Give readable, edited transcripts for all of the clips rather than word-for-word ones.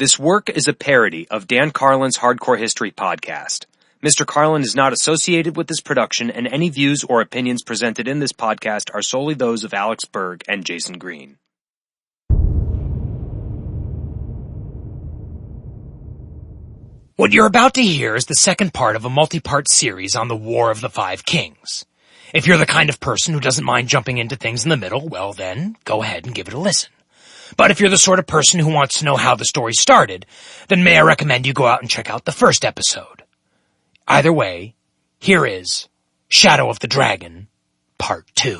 This work is a parody of Dan Carlin's Hardcore History podcast. Mr. Carlin is not associated with this production, and any views or opinions presented in this podcast are solely those of Alex Berg and Jason Greene. What you're about to hear is the second part of a multi-part series on the War of the Five Kings. If you're the kind of person who doesn't mind jumping into things in the middle, well then, go ahead and give it a listen. But if you're the sort of person who wants to know how the story started, then may I recommend you go out and check out the first episode. Either way, here is Shadow of the Dragon, Part 2.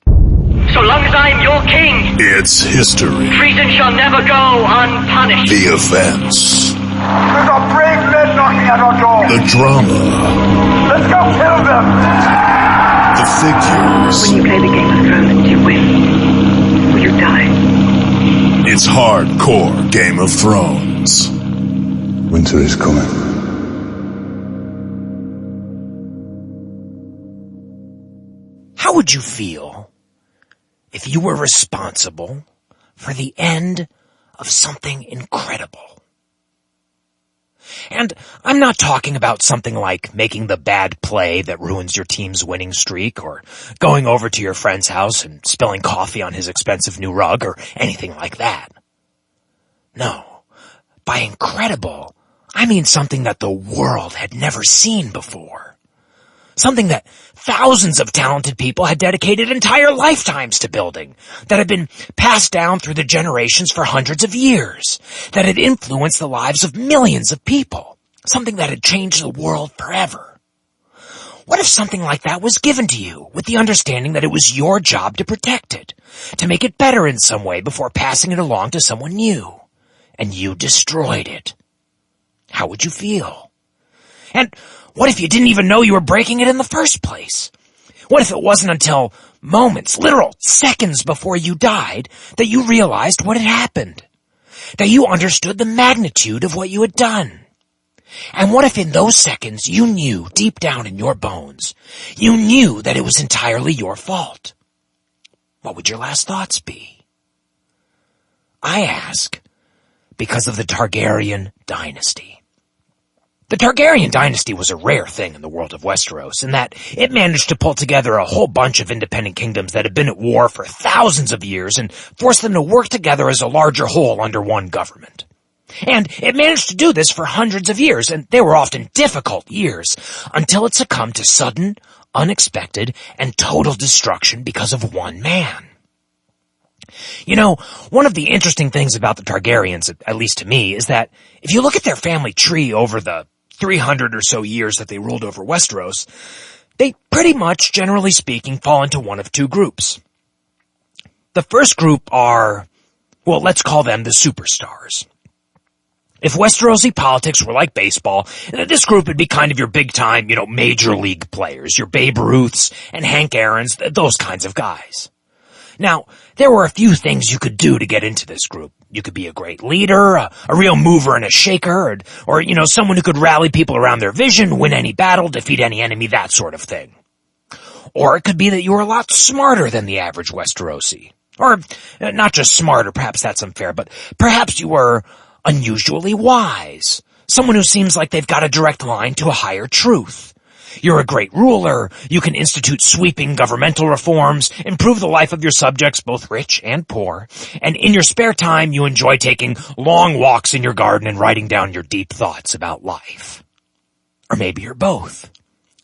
So long as I'm your king, it's history. Treason shall never go unpunished. The events. There's a brave men knocking at our door. The drama. Let's go kill them. The figures. When you play the Game of Thrones, you win. Or you die. It's hardcore Game of Thrones. Winter is coming. How would you feel if you were responsible for the end of something incredible? And I'm not talking about something like making the bad play that ruins your team's winning streak, or going over to your friend's house and spilling coffee on his expensive new rug, or anything like that. No, by incredible, I mean something that the world had never seen before. Something that thousands of talented people had dedicated entire lifetimes to building, that had been passed down through the generations for hundreds of years, that had influenced the lives of millions of people, something that had changed the world forever. What if something like that was given to you with the understanding that it was your job to protect it, to make it better in some way before passing it along to someone new, and you destroyed it? How would you feel? And what if you didn't even know you were breaking it in the first place? What if it wasn't until moments, literal seconds before you died, that you realized what had happened? That you understood the magnitude of what you had done? And what if in those seconds you knew deep down in your bones, you knew that it was entirely your fault? What would your last thoughts be? I ask because of the Targaryen Dynasty. The Targaryen Dynasty was a rare thing in the world of Westeros, in that it managed to pull together a whole bunch of independent kingdoms that had been at war for thousands of years and force them to work together as a larger whole under one government. And it managed to do this for hundreds of years, and they were often difficult years, until it succumbed to sudden, unexpected, and total destruction because of one man. You know, one of the interesting things about the Targaryens, at least to me, is that if you look at their family tree over the 300 or so years that they ruled over Westeros, they pretty much, generally speaking, fall into one of two groups. The first group are, well, let's call them the superstars. If Westerosi politics were like baseball, this group would be kind of your big-time, major league players, your Babe Ruths and Hank Aaron's, those kinds of guys. Now, there were a few things you could do to get into this group. You could be a great leader, a real mover and a shaker, or someone who could rally people around their vision, win any battle, defeat any enemy, that sort of thing. Or it could be that you were a lot smarter than the average Westerosi. Or, not just smarter, perhaps that's unfair, but perhaps you were unusually wise. Someone who seems like they've got a direct line to a higher truth. You're a great ruler, you can institute sweeping governmental reforms, improve the life of your subjects, both rich and poor, and in your spare time you enjoy taking long walks in your garden and writing down your deep thoughts about life. Or maybe you're both.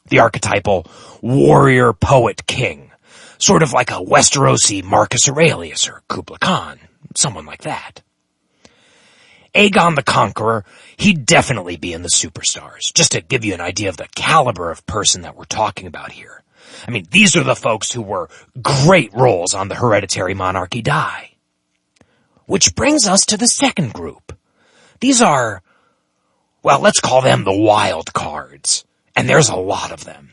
The archetypal warrior poet king, sort of like a Westerosi Marcus Aurelius or Kublai Khan, someone like that. Aegon the Conqueror, he'd definitely be in the superstars, just to give you an idea of the caliber of person that we're talking about here. I mean, these are the folks who were great roles on the hereditary monarchy die. Which brings us to the second group. These are, well, let's call them the wild cards, and there's a lot of them.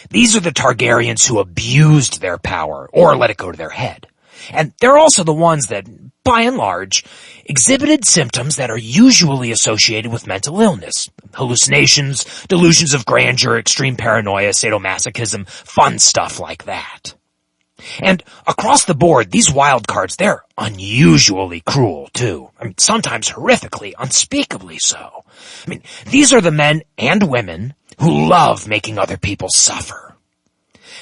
These are the Targaryens who abused their power, or let it go to their head. And they're also the ones that, by and large, exhibited symptoms that are usually associated with mental illness. Hallucinations, delusions of grandeur, extreme paranoia, sadomasochism, fun stuff like that. And across the board, these wild cards, they're unusually cruel, too. I mean, sometimes horrifically, unspeakably so. I mean, these are the men and women who love making other people suffer.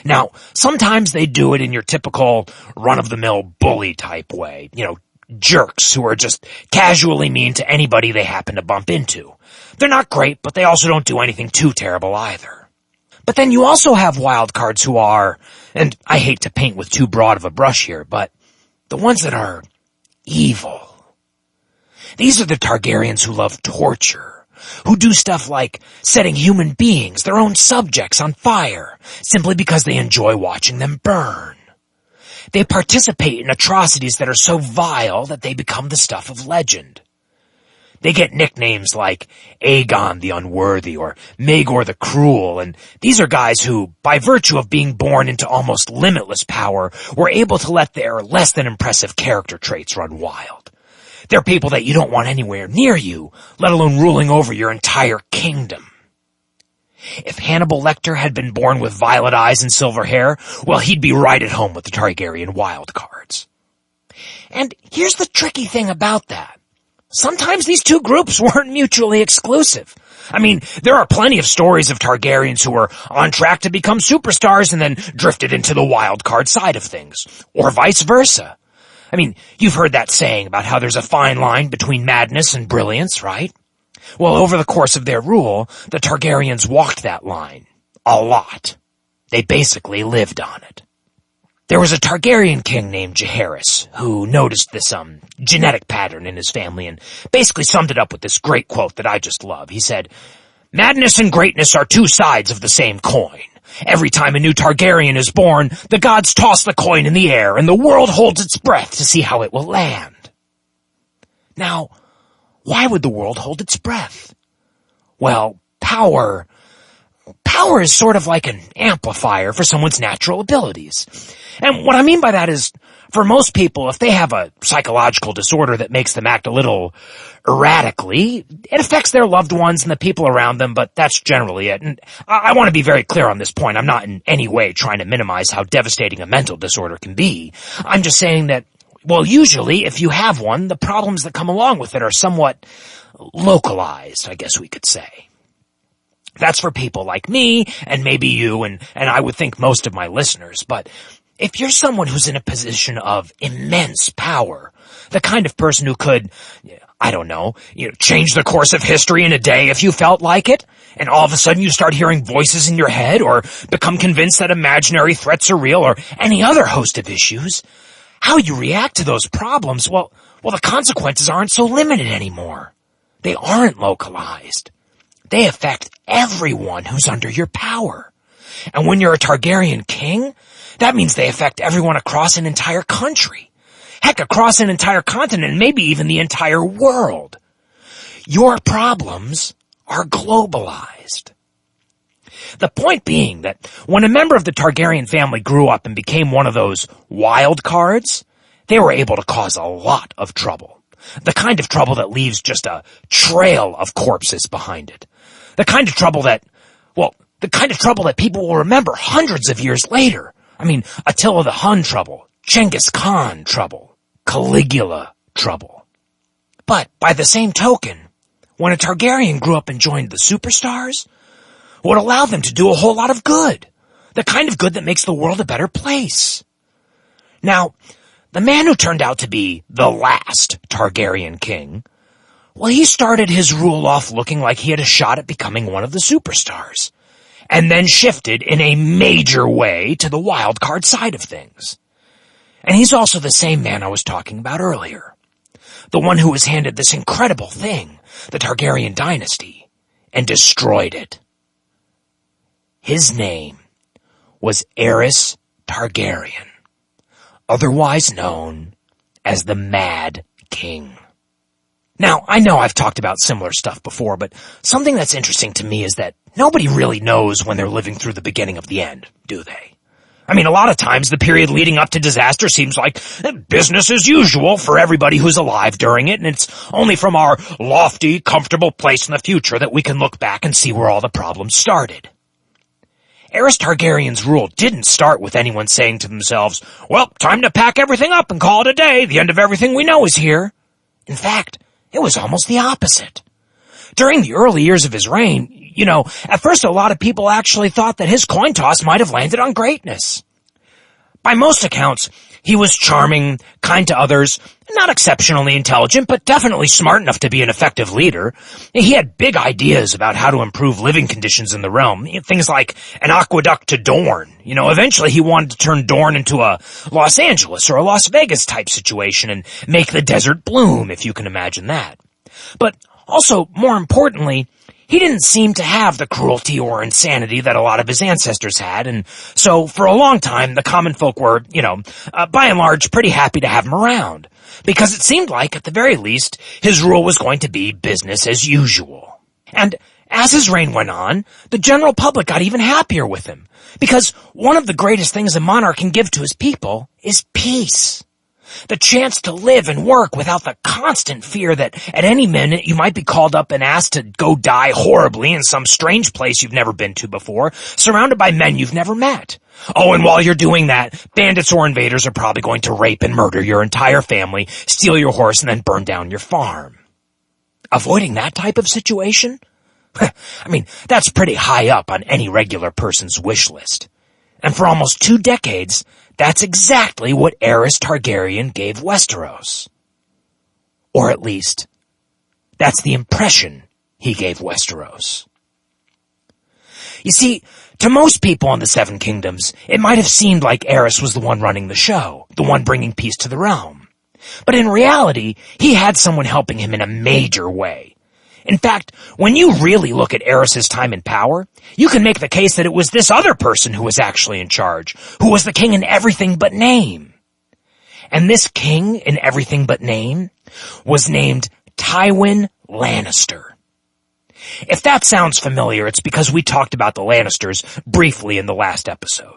Now, sometimes they do it in your typical run-of-the-mill bully type way. You know, jerks who are just casually mean to anybody they happen to bump into. They're not great, but they also don't do anything too terrible either. But then you also have wild cards who are, and I hate to paint with too broad of a brush here, but the ones that are evil. These are the Targaryens who love torture, who do stuff like setting human beings, their own subjects, on fire, simply because they enjoy watching them burn. They participate in atrocities that are so vile that they become the stuff of legend. They get nicknames like Aegon the Unworthy or Maegor the Cruel, and these are guys who, by virtue of being born into almost limitless power, were able to let their less than impressive character traits run wild. They're people that you don't want anywhere near you, let alone ruling over your entire kingdom. If Hannibal Lecter had been born with violet eyes and silver hair, well, he'd be right at home with the Targaryen wild cards. And here's the tricky thing about that. Sometimes these two groups weren't mutually exclusive. I mean, there are plenty of stories of Targaryens who were on track to become superstars and then drifted into the wild card side of things. Or vice versa. I mean, you've heard that saying about how there's a fine line between madness and brilliance, right? Well, over the course of their rule, the Targaryens walked that line. A lot. They basically lived on it. There was a Targaryen king named Jaehaerys who noticed this genetic pattern in his family and basically summed it up with this great quote that I just love. He said, "Madness and greatness are two sides of the same coin. Every time a new Targaryen is born, the gods toss the coin in the air and the world holds its breath to see how it will land." Now, why would the world hold its breath? Well, power is sort of like an amplifier for someone's natural abilities. And what I mean by that is, for most people, if they have a psychological disorder that makes them act a little erratically, it affects their loved ones and the people around them, but that's generally it. And I want to be very clear on this point. I'm not in any way trying to minimize how devastating a mental disorder can be. I'm just saying that, well, usually, if you have one, the problems that come along with it are somewhat localized, I guess we could say. That's for people like me, and maybe you, and I would think most of my listeners, but if you're someone who's in a position of immense power, the kind of person who could, I don't know, change the course of history in a day if you felt like it, and all of a sudden you start hearing voices in your head, or become convinced that imaginary threats are real, or any other host of issues, how you react to those problems, well, the consequences aren't so limited anymore. They aren't localized. They affect everyone who's under your power. And when you're a Targaryen king, that means they affect everyone across an entire country. Heck, across an entire continent, and maybe even the entire world. Your problems are globalized. The point being that when a member of the Targaryen family grew up and became one of those wild cards, they were able to cause a lot of trouble. The kind of trouble that leaves just a trail of corpses behind it. The kind of trouble that people will remember hundreds of years later. I mean, Attila the Hun trouble, Genghis Khan trouble, Caligula trouble. But by the same token, when a Targaryen grew up and joined the superstars, it would allow them to do a whole lot of good. The kind of good that makes the world a better place. Now, the man who turned out to be the last Targaryen king, well, he started his rule off looking like he had a shot at becoming one of the superstars, and then shifted in a major way to the wild card side of things. And he's also the same man I was talking about earlier. The one who was handed this incredible thing, the Targaryen Dynasty, and destroyed it. His name was Aerys Targaryen, otherwise known as the Mad King. Now, I know I've talked about similar stuff before, but something that's interesting to me is that nobody really knows when they're living through the beginning of the end, do they? I mean, a lot of times the period leading up to disaster seems like business as usual for everybody who's alive during it, and it's only from our lofty, comfortable place in the future that we can look back and see where all the problems started. Aerys Targaryen's rule didn't start with anyone saying to themselves, well, time to pack everything up and call it a day. The end of everything we know is here. In fact, it was almost the opposite. During the early years of his reign, at first a lot of people actually thought that his coin toss might have landed on greatness. By most accounts, he was charming, kind to others, not exceptionally intelligent, but definitely smart enough to be an effective leader. He had big ideas about how to improve living conditions in the realm, things like an aqueduct to Dorne. Eventually he wanted to turn Dorne into a Los Angeles or a Las Vegas type situation and make the desert bloom, if you can imagine that. But also, more importantly, he didn't seem to have the cruelty or insanity that a lot of his ancestors had, and so for a long time the common folk were, by and large pretty happy to have him around, because it seemed like, at the very least, his rule was going to be business as usual. And as his reign went on, the general public got even happier with him, because one of the greatest things a monarch can give to his people is peace. The chance to live and work without the constant fear that at any minute you might be called up and asked to go die horribly in some strange place you've never been to before, surrounded by men you've never met. Oh, and while you're doing that, bandits or invaders are probably going to rape and murder your entire family, steal your horse, and then burn down your farm. Avoiding that type of situation? That's pretty high up on any regular person's wish list. And for almost 2 decades, that's exactly what Aerys Targaryen gave Westeros. Or at least, that's the impression he gave Westeros. You see, to most people in the Seven Kingdoms, it might have seemed like Aerys was the one running the show, the one bringing peace to the realm. But in reality, he had someone helping him in a major way. In fact, when you really look at Aerys' time in power, you can make the case that it was this other person who was actually in charge, who was the king in everything but name. And this king in everything but name was named Tywin Lannister. If that sounds familiar, it's because we talked about the Lannisters briefly in the last episode.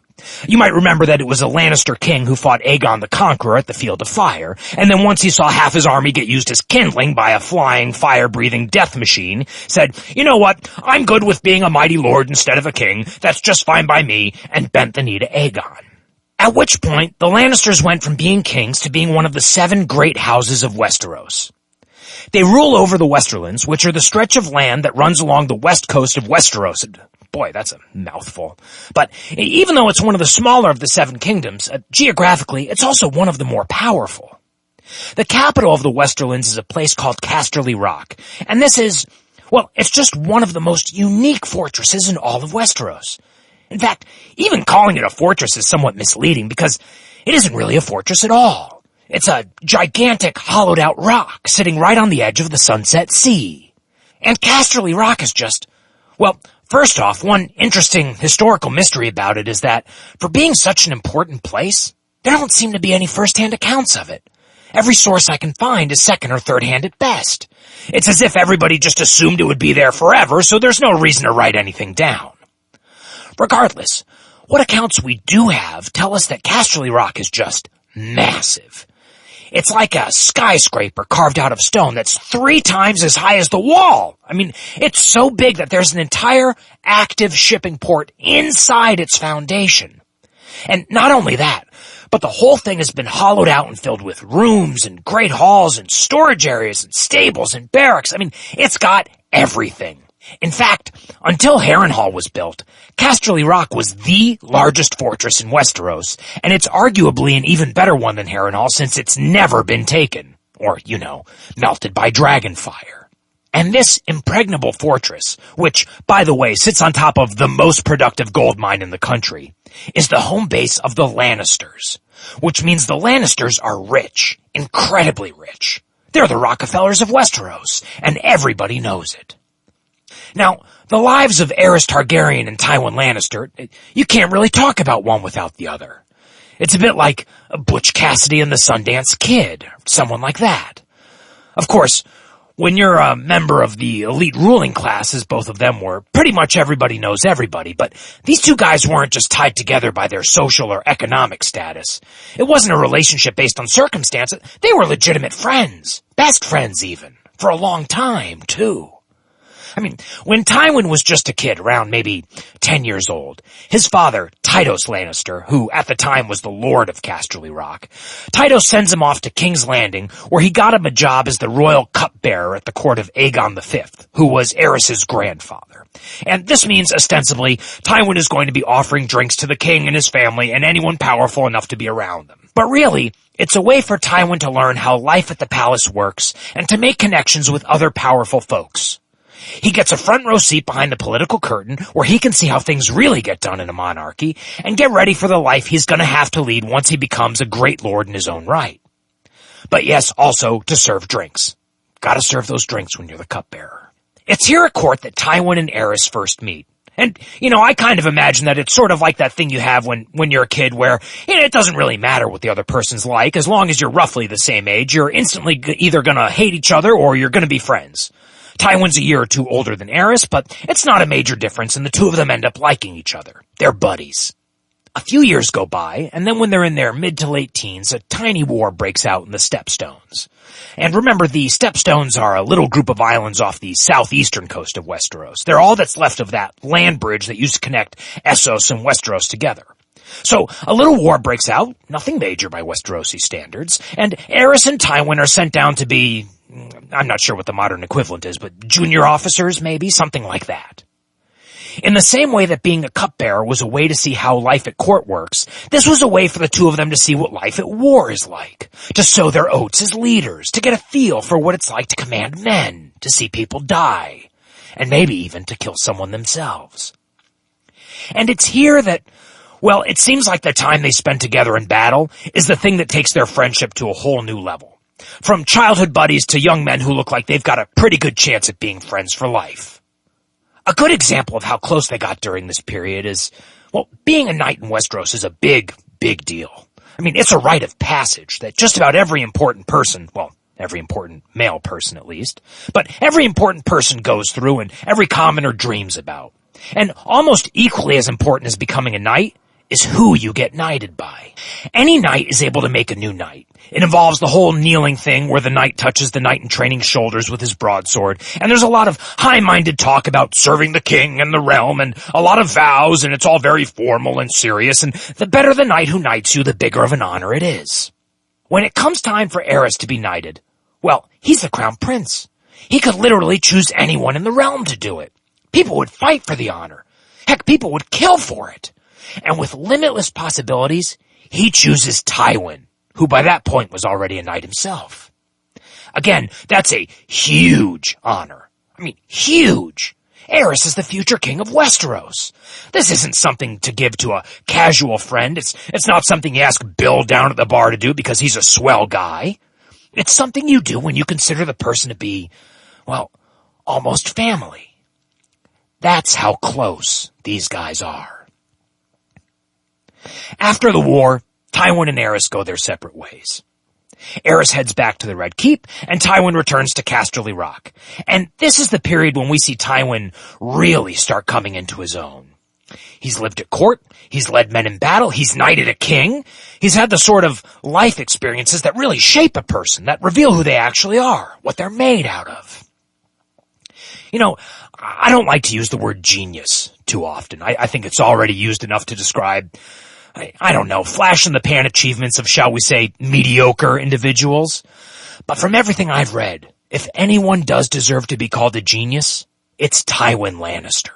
You might remember that it was a Lannister king who fought Aegon the Conqueror at the Field of Fire, and then once he saw half his army get used as kindling by a flying, fire-breathing death machine, said, you know what, I'm good with being a mighty lord instead of a king, that's just fine by me, and bent the knee to Aegon. At which point, the Lannisters went from being kings to being one of the 7 great houses of Westeros. They rule over the Westerlands, which are the stretch of land that runs along the west coast of Westeros. Boy, that's a mouthful. But even though it's one of the smaller of the 7 kingdoms, geographically, it's also one of the more powerful. The capital of the Westerlands is a place called Casterly Rock, and this is, well, it's just one of the most unique fortresses in all of Westeros. In fact, even calling it a fortress is somewhat misleading because it isn't really a fortress at all. It's a gigantic hollowed-out rock sitting right on the edge of the Sunset Sea. And Casterly Rock is just, well, first off, one interesting historical mystery about it is that, for being such an important place, there don't seem to be any first-hand accounts of it. Every source I can find is second or third-hand at best. It's as if everybody just assumed it would be there forever, so there's no reason to write anything down. Regardless, what accounts we do have tell us that Casterly Rock is just massive. It's like a skyscraper carved out of stone that's 3 times as high as the wall. It's so big that there's an entire active shipping port inside its foundation. And not only that, but the whole thing has been hollowed out and filled with rooms and great halls and storage areas and stables and barracks. It's got everything. In fact, until Harrenhal was built, Casterly Rock was the largest fortress in Westeros, and it's arguably an even better one than Harrenhal since it's never been taken, or, melted by dragonfire. And this impregnable fortress, which, by the way, sits on top of the most productive gold mine in the country, is the home base of the Lannisters, which means the Lannisters are rich, incredibly rich. They're the Rockefellers of Westeros, and everybody knows it. Now, the lives of Aerys Targaryen and Tywin Lannister, you can't really talk about one without the other. It's a bit like Butch Cassidy and the Sundance Kid, someone like that. Of course, when you're a member of the elite ruling class, as both of them were, pretty much everybody knows everybody, but these 2 guys weren't just tied together by their social or economic status. It wasn't a relationship based on circumstance. They were legitimate friends, best friends even, for a long time, too. I mean, when Tywin was just a kid, around maybe 10 years old, his father, Tywin Lannister, who at the time was the Lord of Casterly Rock, Tywin sends him off to King's Landing, where he got him a job as the royal cupbearer at the court of Aegon V, who was Aerys' grandfather. And this means, ostensibly, Tywin is going to be offering drinks to the king and his family and anyone powerful enough to be around them. But really, it's a way for Tywin to learn how life at the palace works and to make connections with other powerful folks. He gets a front row seat behind the political curtain where he can see how things really get done in a monarchy and get ready for the life he's going to have to lead once he becomes a great lord in his own right. But yes, also to serve drinks. Gotta serve those drinks when you're the cupbearer. It's here at court that Tywin and Aerys first meet. And, I kind of imagine that it's sort of like that thing you have when you're a kid where, it doesn't really matter what the other person's like. As long as you're roughly the same age, you're instantly either gonna hate each other or you're gonna be friends. Tywin's a year or two older than Aerys, but it's not a major difference, and the two of them end up liking each other. They're buddies. A few years go by, and then when they're in their mid to late teens, a tiny war breaks out in the Stepstones. And remember, the Stepstones are a little group of islands off the southeastern coast of Westeros. They're all that's left of that land bridge that used to connect Essos and Westeros together. So, a little war breaks out, nothing major by Westerosi standards, and Aerys and Tywin are sent down to be, I'm not sure what the modern equivalent is, but junior officers maybe, something like that. In the same way that being a cupbearer was a way to see how life at court works, this was a way for the two of them to see what life at war is like, to sow their oats as leaders, to get a feel for what it's like to command men, to see people die, and maybe even to kill someone themselves. And it's here that, well, it seems like the time they spend together in battle is the thing that takes their friendship to a whole new level. From childhood buddies to young men who look like they've got a pretty good chance at being friends for life. A good example of how close they got during this period is, well, being a knight in Westeros is a big, big deal. I mean, it's a rite of passage that just about every important person, well, every important male person at least, but every important person goes through and every commoner dreams about. And almost equally as important as becoming a knight is who you get knighted by. Any knight is able to make a new knight. It involves the whole kneeling thing where the knight touches the knight in training's shoulders with his broadsword, and there's a lot of high-minded talk about serving the king and the realm, and a lot of vows, and it's all very formal and serious, and the better the knight who knights you, the bigger of an honor it is. When it comes time for Aerys to be knighted, well, he's the crown prince. He could literally choose anyone in the realm to do it. People would fight for the honor. Heck, people would kill for it. And with limitless possibilities, he chooses Tywin, who by that point was already a knight himself. Again, that's a huge honor. I mean, huge. Aerys is the future king of Westeros. This isn't something to give to a casual friend. It's not something you ask Bill down at the bar to do because he's a swell guy. It's something you do when you consider the person to be, well, almost family. That's how close these guys are. After the war, Tywin and Aerys go their separate ways. Aerys heads back to the Red Keep, and Tywin returns to Casterly Rock. And this is the period when we see Tywin really start coming into his own. He's lived at court, he's led men in battle, he's knighted a king, he's had the sort of life experiences that really shape a person, that reveal who they actually are, what they're made out of. I don't like to use the word genius too often. I think it's already used enough to describe, I don't know, flash-in-the-pan achievements of, shall we say, mediocre individuals. But from everything I've read, if anyone does deserve to be called a genius, it's Tywin Lannister.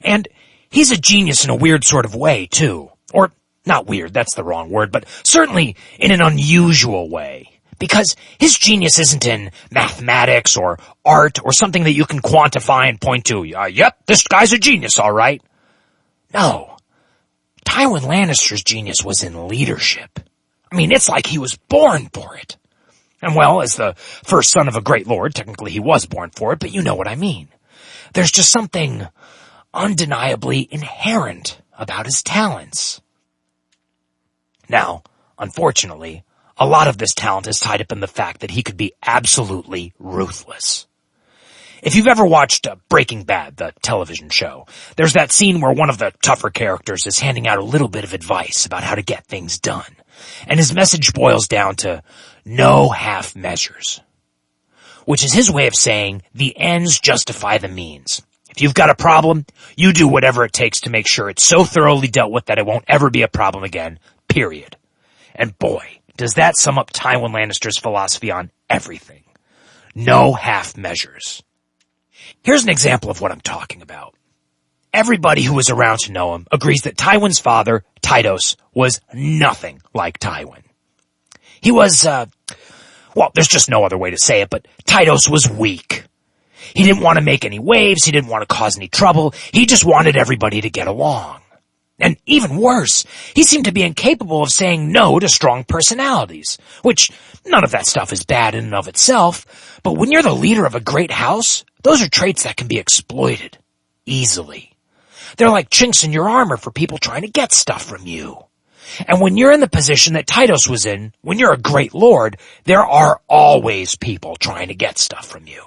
And he's a genius in a weird sort of way, too. Or, not weird, that's the wrong word, but certainly in an unusual way. Because his genius isn't in mathematics or art or something that you can quantify and point to. Yep, this guy's a genius, all right. No. Tywin Lannister's genius was in leadership. I mean, it's like he was born for it. And well, as the first son of a great lord, technically he was born for it, but you know what I mean. There's just something undeniably inherent about his talents. Now, unfortunately, a lot of this talent is tied up in the fact that he could be absolutely ruthless. If you've ever watched Breaking Bad, the television show, there's that scene where one of the tougher characters is handing out a little bit of advice about how to get things done. And his message boils down to no half measures. which is his way of saying the ends justify the means. If you've got a problem, you do whatever it takes to make sure it's so thoroughly dealt with that it won't ever be a problem again, period. And boy, does that sum up Tywin Lannister's philosophy on everything. No half measures. Here's an example of what I'm talking about. Everybody who was around to know him agrees that Tywin's father, Tydos, was nothing like Tywin. He was, well, there's just no other way to say it, but Tydos was weak. He didn't want to make any waves, he didn't want to cause any trouble, he just wanted everybody to get along. And even worse, he seemed to be incapable of saying no to strong personalities, which none of that stuff is bad in and of itself, but when you're the leader of a great house, those are traits that can be exploited easily. They're like chinks in your armor for people trying to get stuff from you. And when you're in the position that Tydos was in, when you're a great lord, there are always people trying to get stuff from you.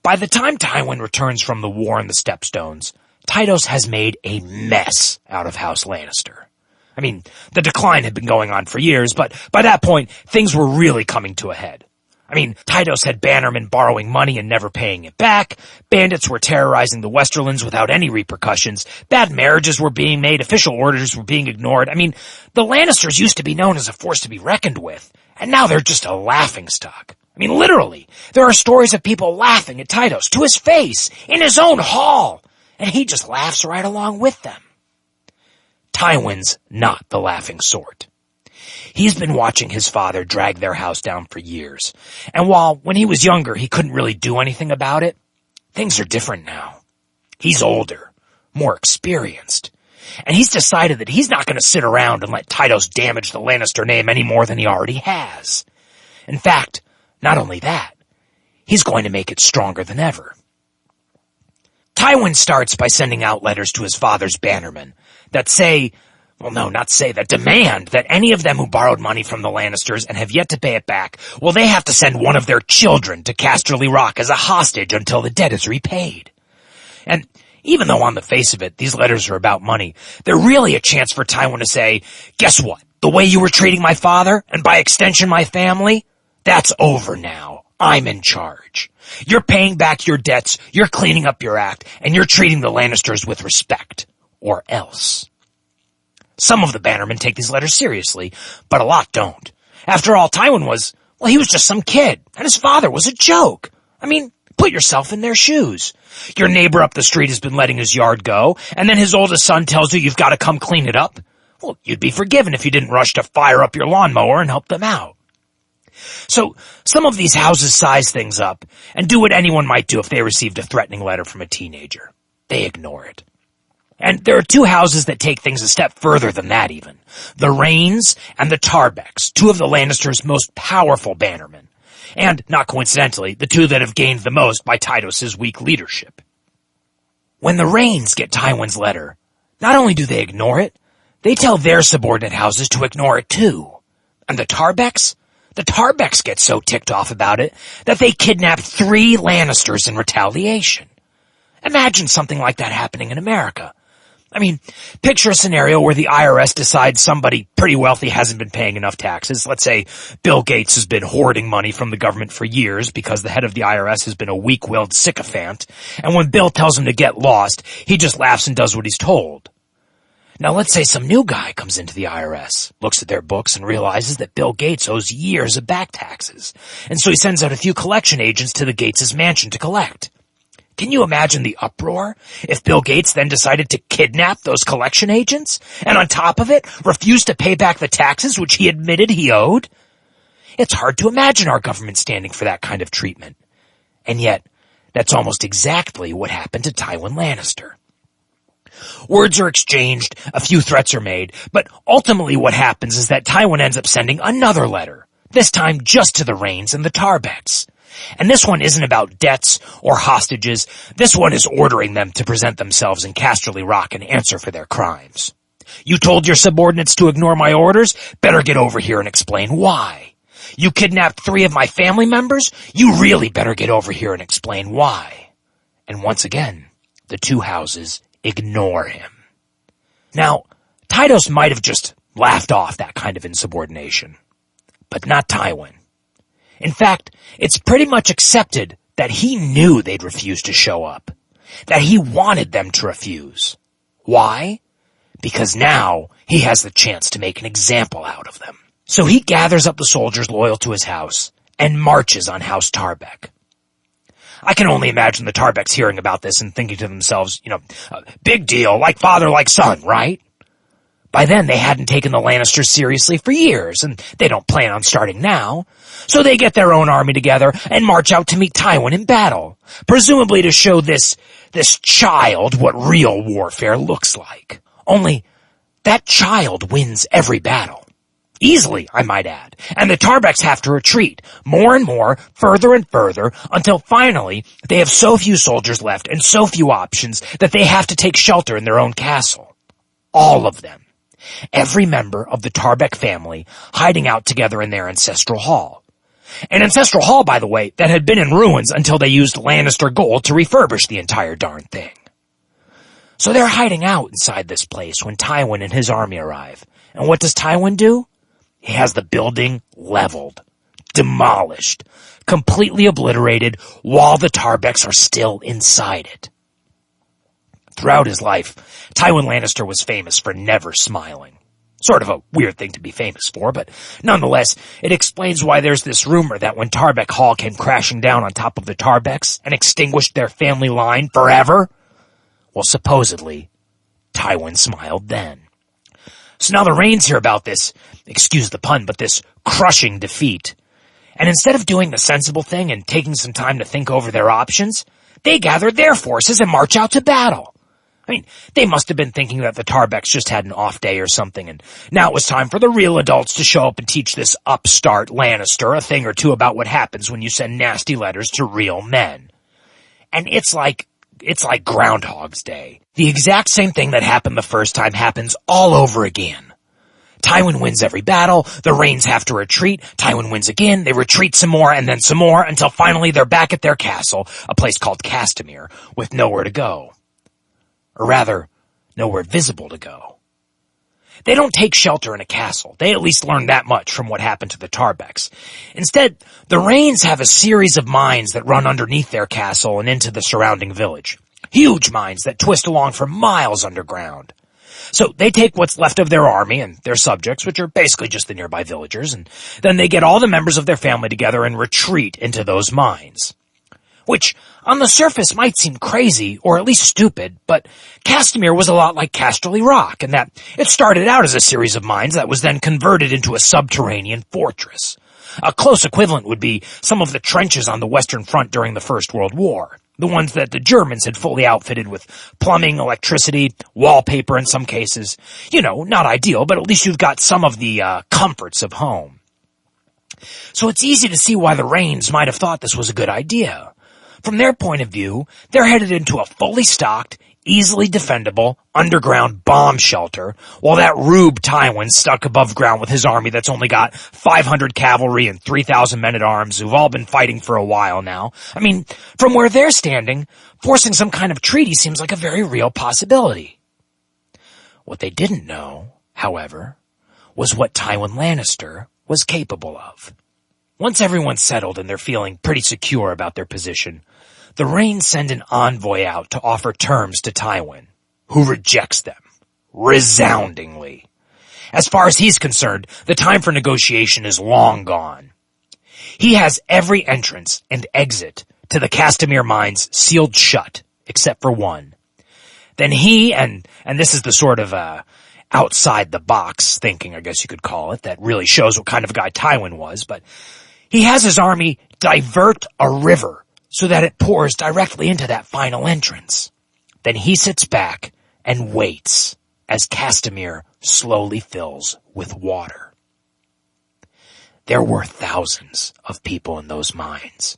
By the time Tywin returns from the War in the Stepstones, Tydos has made a mess out of House Lannister. I mean, the decline had been going on for years, but by that point, things were really coming to a head. I mean, Tydos had bannermen borrowing money and never paying it back, bandits were terrorizing the Westerlands without any repercussions, bad marriages were being made, official orders were being ignored. I mean, the Lannisters used to be known as a force to be reckoned with, and now they're just a laughingstock. I mean, literally, there are stories of people laughing at Tydos to his face, in his own hall, and he just laughs right along with them. Tywin's not the laughing sort. He's been watching his father drag their house down for years, and while when he was younger he couldn't really do anything about it, things are different now. He's older, more experienced, and he's decided that he's not going to sit around and let Tydos damage the Lannister name any more than he already has. In fact, not only that, he's going to make it stronger than ever. Tywin starts by sending out letters to his father's bannermen that that demand that any of them who borrowed money from the Lannisters and have yet to pay it back, well, they have to send one of their children to Casterly Rock as a hostage until the debt is repaid. And even though on the face of it, these letters are about money, they're really a chance for Tywin to say, guess what? The way you were treating my father, and by extension my family, that's over now. I'm in charge. You're paying back your debts, you're cleaning up your act, and you're treating the Lannisters with respect. Or else. Some of the bannermen take these letters seriously, but a lot don't. After all, Tywin he was just some kid, and his father was a joke. I mean, put yourself in their shoes. Your neighbor up the street has been letting his yard go, and then his oldest son tells you you've got to come clean it up. Well, you'd be forgiven if you didn't rush to fire up your lawnmower and help them out. So, some of these houses size things up, and do what anyone might do if they received a threatening letter from a teenager. They ignore it. And there are two houses that take things a step further than that even. The Rains and the Tarbecks, two of the Lannisters' most powerful bannermen. And, not coincidentally, the two that have gained the most by Tydos' weak leadership. When the Rains get Tywin's letter, not only do they ignore it, they tell their subordinate houses to ignore it too. And the Tarbecks get so ticked off about it that they kidnapped 3 Lannisters in retaliation. Imagine something like that happening in America. I mean, picture a scenario where the IRS decides somebody pretty wealthy hasn't been paying enough taxes. Let's say Bill Gates has been hoarding money from the government for years because the head of the IRS has been a weak-willed sycophant, and when Bill tells him to get lost, he just laughs and does what he's told. Now let's say some new guy comes into the IRS, looks at their books and realizes that Bill Gates owes years of back taxes, and so he sends out a few collection agents to the Gates' mansion to collect. Can you imagine the uproar if Bill Gates then decided to kidnap those collection agents and on top of it refused to pay back the taxes which he admitted he owed? It's hard to imagine our government standing for that kind of treatment. And yet, that's almost exactly what happened to Tywin Lannister. Words are exchanged, a few threats are made, but ultimately what happens is that Tywin ends up sending another letter, this time just to the Rains and the Tarbecks. And this one isn't about debts or hostages. This one is ordering them to present themselves in Casterly Rock and answer for their crimes. You told your subordinates to ignore my orders? Better get over here and explain why. You kidnapped 3 of my family members? You really better get over here and explain why. And once again, the two houses ignore him. Now, Tydos might have just laughed off that kind of insubordination, but not Tywin. In fact, it's pretty much accepted that he knew they'd refuse to show up, that he wanted them to refuse. Why? Because now he has the chance to make an example out of them. So he gathers up the soldiers loyal to his house and marches on House Tarbeck. I can only imagine the Tarbecks hearing about this and thinking to themselves, big deal, like father, like son, right? By then, they hadn't taken the Lannisters seriously for years, and they don't plan on starting now. So they get their own army together and march out to meet Tywin in battle, presumably to show this child what real warfare looks like. Only, that child wins every battle. Easily, I might add. And the Tarbecks have to retreat, more and more, further and further, until finally they have so few soldiers left and so few options that they have to take shelter in their own castle. All of them. Every member of the Tarbeck family hiding out together in their ancestral hall. An ancestral hall, by the way, that had been in ruins until they used Lannister gold to refurbish the entire darn thing. So they're hiding out inside this place when Tywin and his army arrive. And what does Tywin do? He has the building leveled, demolished, completely obliterated while the Tarbecks are still inside it. Throughout his life, Tywin Lannister was famous for never smiling. Sort of a weird thing to be famous for, but nonetheless, it explains why there's this rumor that when Tarbeck Hall came crashing down on top of the Tarbecks and extinguished their family line forever, well, supposedly, Tywin smiled then. So now the Rains hear about this, excuse the pun, but this crushing defeat. And instead of doing the sensible thing and taking some time to think over their options, they gather their forces and march out to battle. I mean, they must have been thinking that the Tarbecks just had an off day or something, and now it was time for the real adults to show up and teach this upstart Lannister a thing or two about what happens when you send nasty letters to real men. And it's like Groundhog's Day. The exact same thing that happened the first time happens all over again. Tywin wins every battle, the Rains have to retreat, Tywin wins again, they retreat some more and then some more until finally they're back at their castle, a place called Castamere, with nowhere to go. Or rather, nowhere visible to go. They don't take shelter in a castle. They at least learned that much from what happened to the Tarbecks. Instead, the Rains have a series of mines that run underneath their castle and into the surrounding village. Huge mines that twist along for miles underground. So they take what's left of their army and their subjects, which are basically just the nearby villagers, and then they get all the members of their family together and retreat into those mines. Which, on the surface, might seem crazy, or at least stupid, but Castamere was a lot like Casterly Rock, in that it started out as a series of mines that was then converted into a subterranean fortress. A close equivalent would be some of the trenches on the Western Front during the First World War, the ones that the Germans had fully outfitted with plumbing, electricity, wallpaper in some cases. Not ideal, but at least you've got some of the comforts of home. So it's easy to see why the Rains might have thought this was a good idea. From their point of view, they're headed into a fully stocked, easily defendable, underground bomb shelter, while that rube Tywin's stuck above ground with his army that's only got 500 cavalry and 3,000 men-at-arms who've all been fighting for a while now. I mean, from where they're standing, forcing some kind of treaty seems like a very real possibility. What they didn't know, however, was what Tywin Lannister was capable of. Once everyone's settled and they're feeling pretty secure about their position, the Rains send an envoy out to offer terms to Tywin, who rejects them, resoundingly. As far as he's concerned, the time for negotiation is long gone. He has every entrance and exit to the Castamere mines sealed shut, except for one. Then he, and this is the sort of outside the box thinking, I guess you could call it, that really shows what kind of guy Tywin was, but he has his army divert a river so that it pours directly into that final entrance. Then he sits back and waits as Castamere slowly fills with water. There were thousands of people in those mines.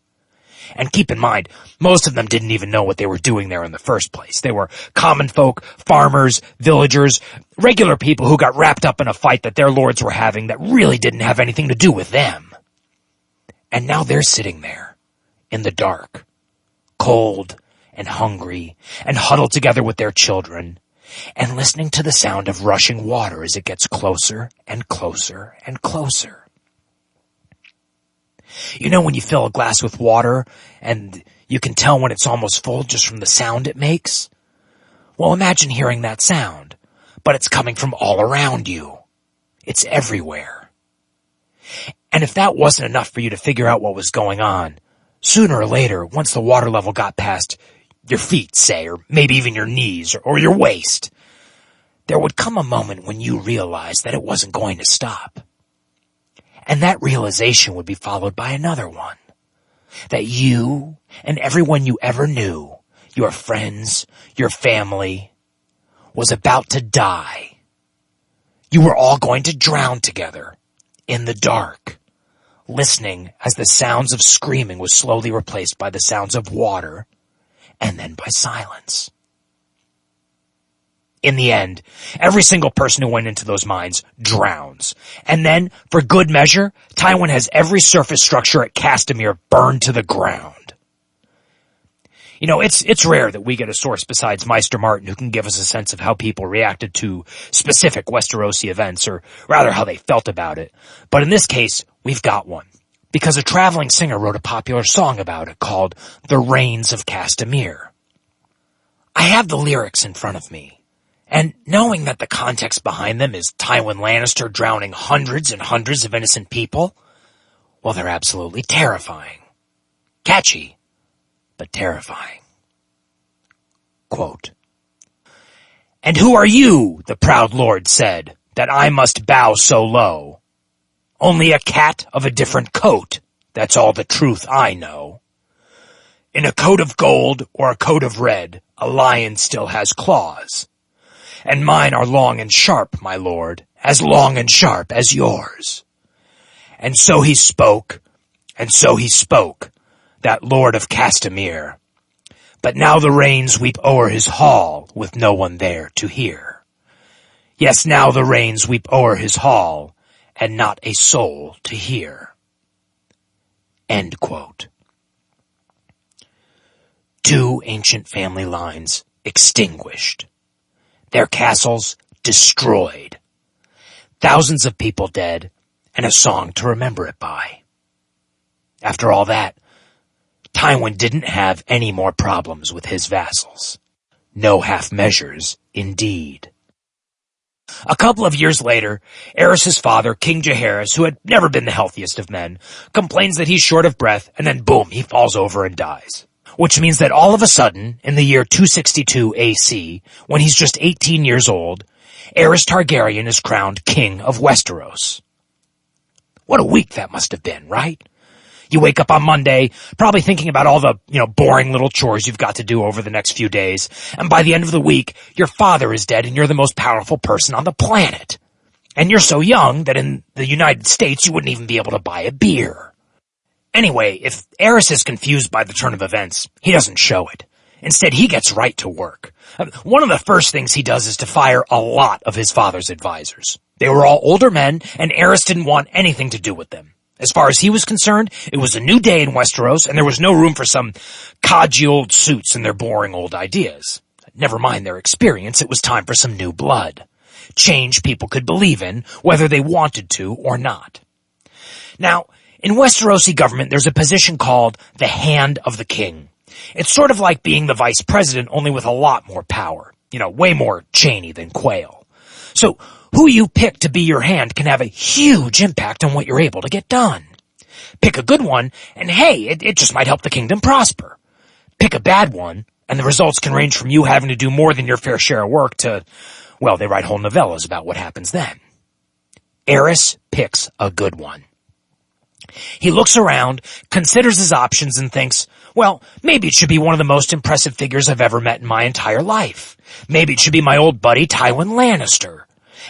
And keep in mind, most of them didn't even know what they were doing there in the first place. They were common folk, farmers, villagers, regular people who got wrapped up in a fight that their lords were having that really didn't have anything to do with them. And now they're sitting there, in the dark, cold and hungry, and huddled together with their children, and listening to the sound of rushing water as it gets closer and closer and closer. You know when you fill a glass with water and you can tell when it's almost full just from the sound it makes? Well, imagine hearing that sound, but it's coming from all around you. It's everywhere. And if that wasn't enough for you to figure out what was going on, sooner or later, once the water level got past your feet, say, or maybe even your knees or your waist, there would come a moment when you realized that it wasn't going to stop. And that realization would be followed by another one. That you and everyone you ever knew, your friends, your family, was about to die. You were all going to drown together in the dark, listening as the sounds of screaming was slowly replaced by the sounds of water and then by silence. In the end, every single person who went into those mines drowns. And then, for good measure, Tywin has every surface structure at Castamere burned to the ground. You know, it's rare that we get a source besides Meister Martin who can give us a sense of how people reacted to specific Westerosi events, or rather how they felt about it. But in this case, we've got one. Because a traveling singer wrote a popular song about it called The Rains of Castamere. I have the lyrics in front of me. And knowing that the context behind them is Tywin Lannister drowning hundreds and hundreds of innocent people, well, they're absolutely terrifying. Catchy, but terrifying. Quote, "And who are you, the proud lord said, that I must bow so low? Only a cat of a different coat, that's all the truth I know. In a coat of gold or a coat of red, a lion still has claws. And mine are long and sharp, my lord, as long and sharp as yours." And so he spoke, that lord of Castamere. But now the rains weep o'er his hall, with no one there to hear. Yes, now the rains weep o'er his hall, and not a soul to hear. End quote. Two ancient family lines extinguished. Their castles destroyed. Thousands of people dead, and a song to remember it by. After all that, Tywin didn't have any more problems with his vassals. No half measures, indeed. A couple of years later, Aerys' father, King Jaehaerys, who had never been the healthiest of men, complains that he's short of breath, and then boom, he falls over and dies. Which means that all of a sudden, in the year 262 AC, when he's just 18 years old, Aerys Targaryen is crowned King of Westeros. What a week that must have been, right? You wake up on Monday, probably thinking about all the, boring little chores you've got to do over the next few days, and by the end of the week, your father is dead and you're the most powerful person on the planet. And you're so young that in the United States you wouldn't even be able to buy a beer. Anyway, if Aerys is confused by the turn of events, he doesn't show it. Instead, he gets right to work. One of the first things he does is to fire a lot of his father's advisors. They were all older men, and Aerys didn't want anything to do with them. As far as he was concerned, it was a new day in Westeros, and there was no room for some codgy old suits and their boring old ideas. Never mind their experience, it was time for some new blood. Change people could believe in, whether they wanted to or not. Now, in Westerosi government, there's a position called the Hand of the King. It's sort of like being the vice president, only with a lot more power. Way more Cheney than Quayle. So, who you pick to be your hand can have a huge impact on what you're able to get done. Pick a good one, and hey, it just might help the kingdom prosper. Pick a bad one, and the results can range from you having to do more than your fair share of work to, well, they write whole novellas about what happens then. Aerys picks a good one. He looks around, considers his options, and thinks, well, maybe it should be one of the most impressive figures I've ever met in my entire life. Maybe it should be my old buddy Tywin Lannister.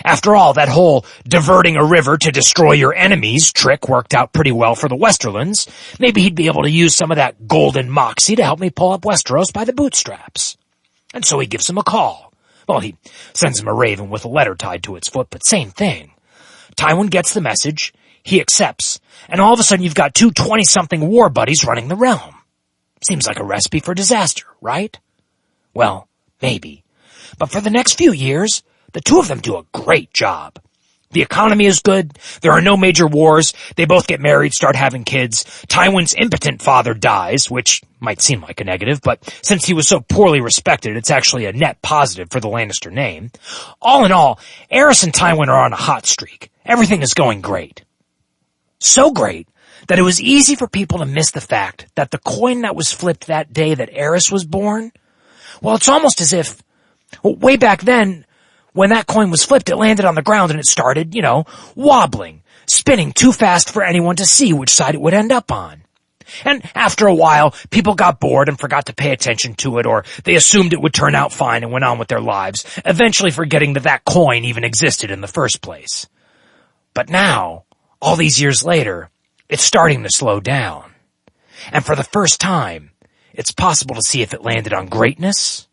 After all, that whole diverting a river to destroy your enemies trick worked out pretty well for the Westerlands. Maybe he'd be able to use some of that golden moxie to help me pull up Westeros by the bootstraps. And so he gives him a call. Well, he sends him a raven with a letter tied to its foot, but same thing. Tywin gets the message, he accepts, and all of a sudden you've got two 20-something war buddies running the realm. Seems like a recipe for disaster, right? Well, maybe. But for the next few years, the two of them do a great job. The economy is good. There are no major wars. They both get married, start having kids. Tywin's impotent father dies, which might seem like a negative, but since he was so poorly respected, it's actually a net positive for the Lannister name. All in all, Aerys and Tywin are on a hot streak. Everything is going great. So great that it was easy for people to miss the fact that the coin that was flipped that day that Aerys was born, well, it's almost as if, way back then, when that coin was flipped, it landed on the ground and it started, wobbling, spinning too fast for anyone to see which side it would end up on. And after a while, people got bored and forgot to pay attention to it, or they assumed it would turn out fine and went on with their lives, eventually forgetting that that coin even existed in the first place. But now, all these years later, it's starting to slow down. And for the first time, it's possible to see if it landed on greatness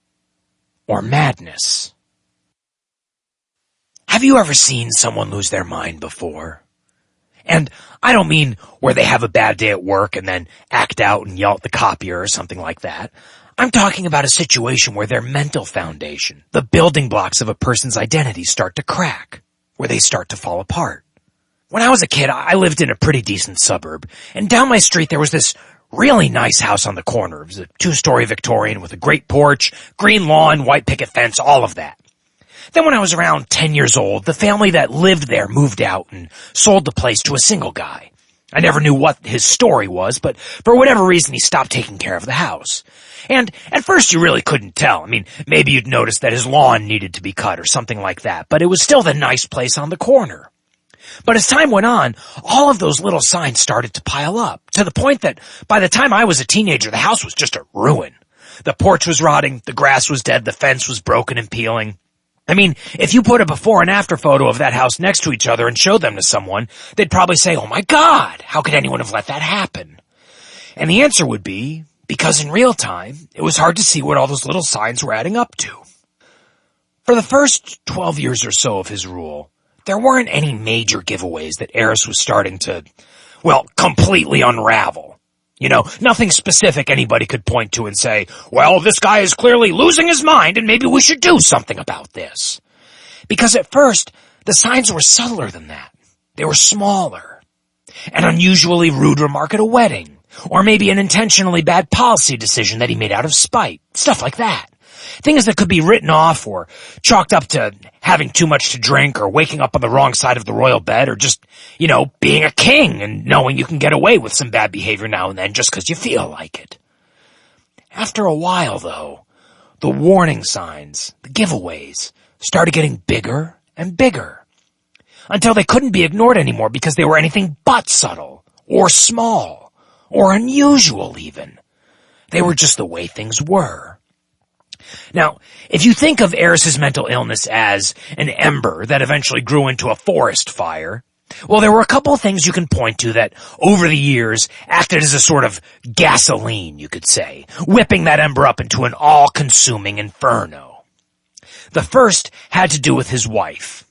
or madness. Have you ever seen someone lose their mind before? And I don't mean where they have a bad day at work and then act out and yell at the copier or something like that. I'm talking about a situation where their mental foundation, the building blocks of a person's identity, start to crack, where they start to fall apart. When I was a kid, I lived in a pretty decent suburb, and down my street there was this really nice house on the corner. It was a 2-story Victorian with a great porch, green lawn, white picket fence, all of that. Then when I was around 10 years old, the family that lived there moved out and sold the place to a single guy. I never knew what his story was, but for whatever reason he stopped taking care of the house. And at first you really couldn't tell. I mean, maybe you'd notice that his lawn needed to be cut or something like that, but it was still the nice place on the corner. But as time went on, all of those little signs started to pile up, to the point that by the time I was a teenager, the house was just a ruin. The porch was rotting, the grass was dead, the fence was broken and peeling. I mean, if you put a before and after photo of that house next to each other and showed them to someone, they'd probably say, "Oh my God, how could anyone have let that happen?" And the answer would be, because in real time, it was hard to see what all those little signs were adding up to. For the first 12 years or so of his rule, there weren't any major giveaways that Aerys was starting to, completely unravel. Nothing specific anybody could point to and say, well, this guy is clearly losing his mind and maybe we should do something about this. Because at first, the signs were subtler than that. They were smaller. An unusually rude remark at a wedding. Or maybe an intentionally bad policy decision that he made out of spite. Stuff like that. Things that could be written off or chalked up to having too much to drink or waking up on the wrong side of the royal bed or just, being a king and knowing you can get away with some bad behavior now and then just because you feel like it. After a while, though, the warning signs, the giveaways, started getting bigger and bigger until they couldn't be ignored anymore because they were anything but subtle or small or unusual even. They were just the way things were. Now, if you think of Aerys' mental illness as an ember that eventually grew into a forest fire, well, there were a couple of things you can point to that, over the years, acted as a sort of gasoline, you could say, whipping that ember up into an all-consuming inferno. The first had to do with his wife.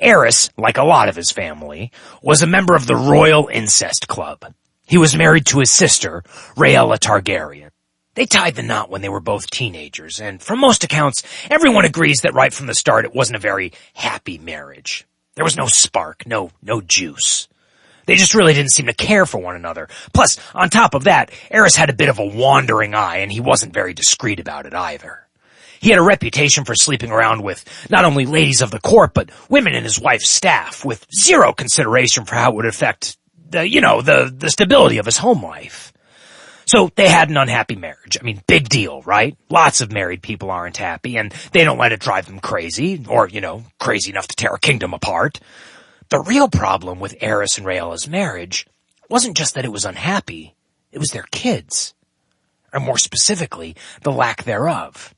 Aerys, like a lot of his family, was a member of the Royal Incest Club. He was married to his sister, Rhaegar Targaryen. They tied the knot when they were both teenagers, and from most accounts, everyone agrees that right from the start it wasn't a very happy marriage. There was no spark, no juice. They just really didn't seem to care for one another. Plus, on top of that, Aerys had a bit of a wandering eye, and he wasn't very discreet about it either. He had a reputation for sleeping around with not only ladies of the court, but women in his wife's staff, with zero consideration for how it would affect the stability of his home life. So they had an unhappy marriage. I mean, big deal, right? Lots of married people aren't happy, and they don't let it drive them crazy, or, crazy enough to tear a kingdom apart. The real problem with Aerys and Rhaegar's marriage wasn't just that it was unhappy, it was their kids. Or more specifically, the lack thereof.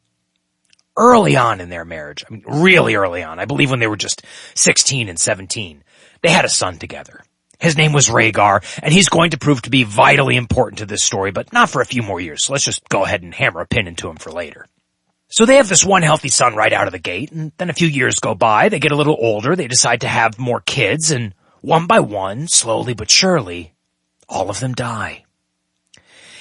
Early on in their marriage, I mean, really early on, I believe when they were just 16 and 17, they had a son together. His name was Rhaegar, and he's going to prove to be vitally important to this story, but not for a few more years, so let's just go ahead and hammer a pin into him for later. So they have this one healthy son right out of the gate, and then a few years go by, they get a little older, they decide to have more kids, and one by one, slowly but surely, all of them die.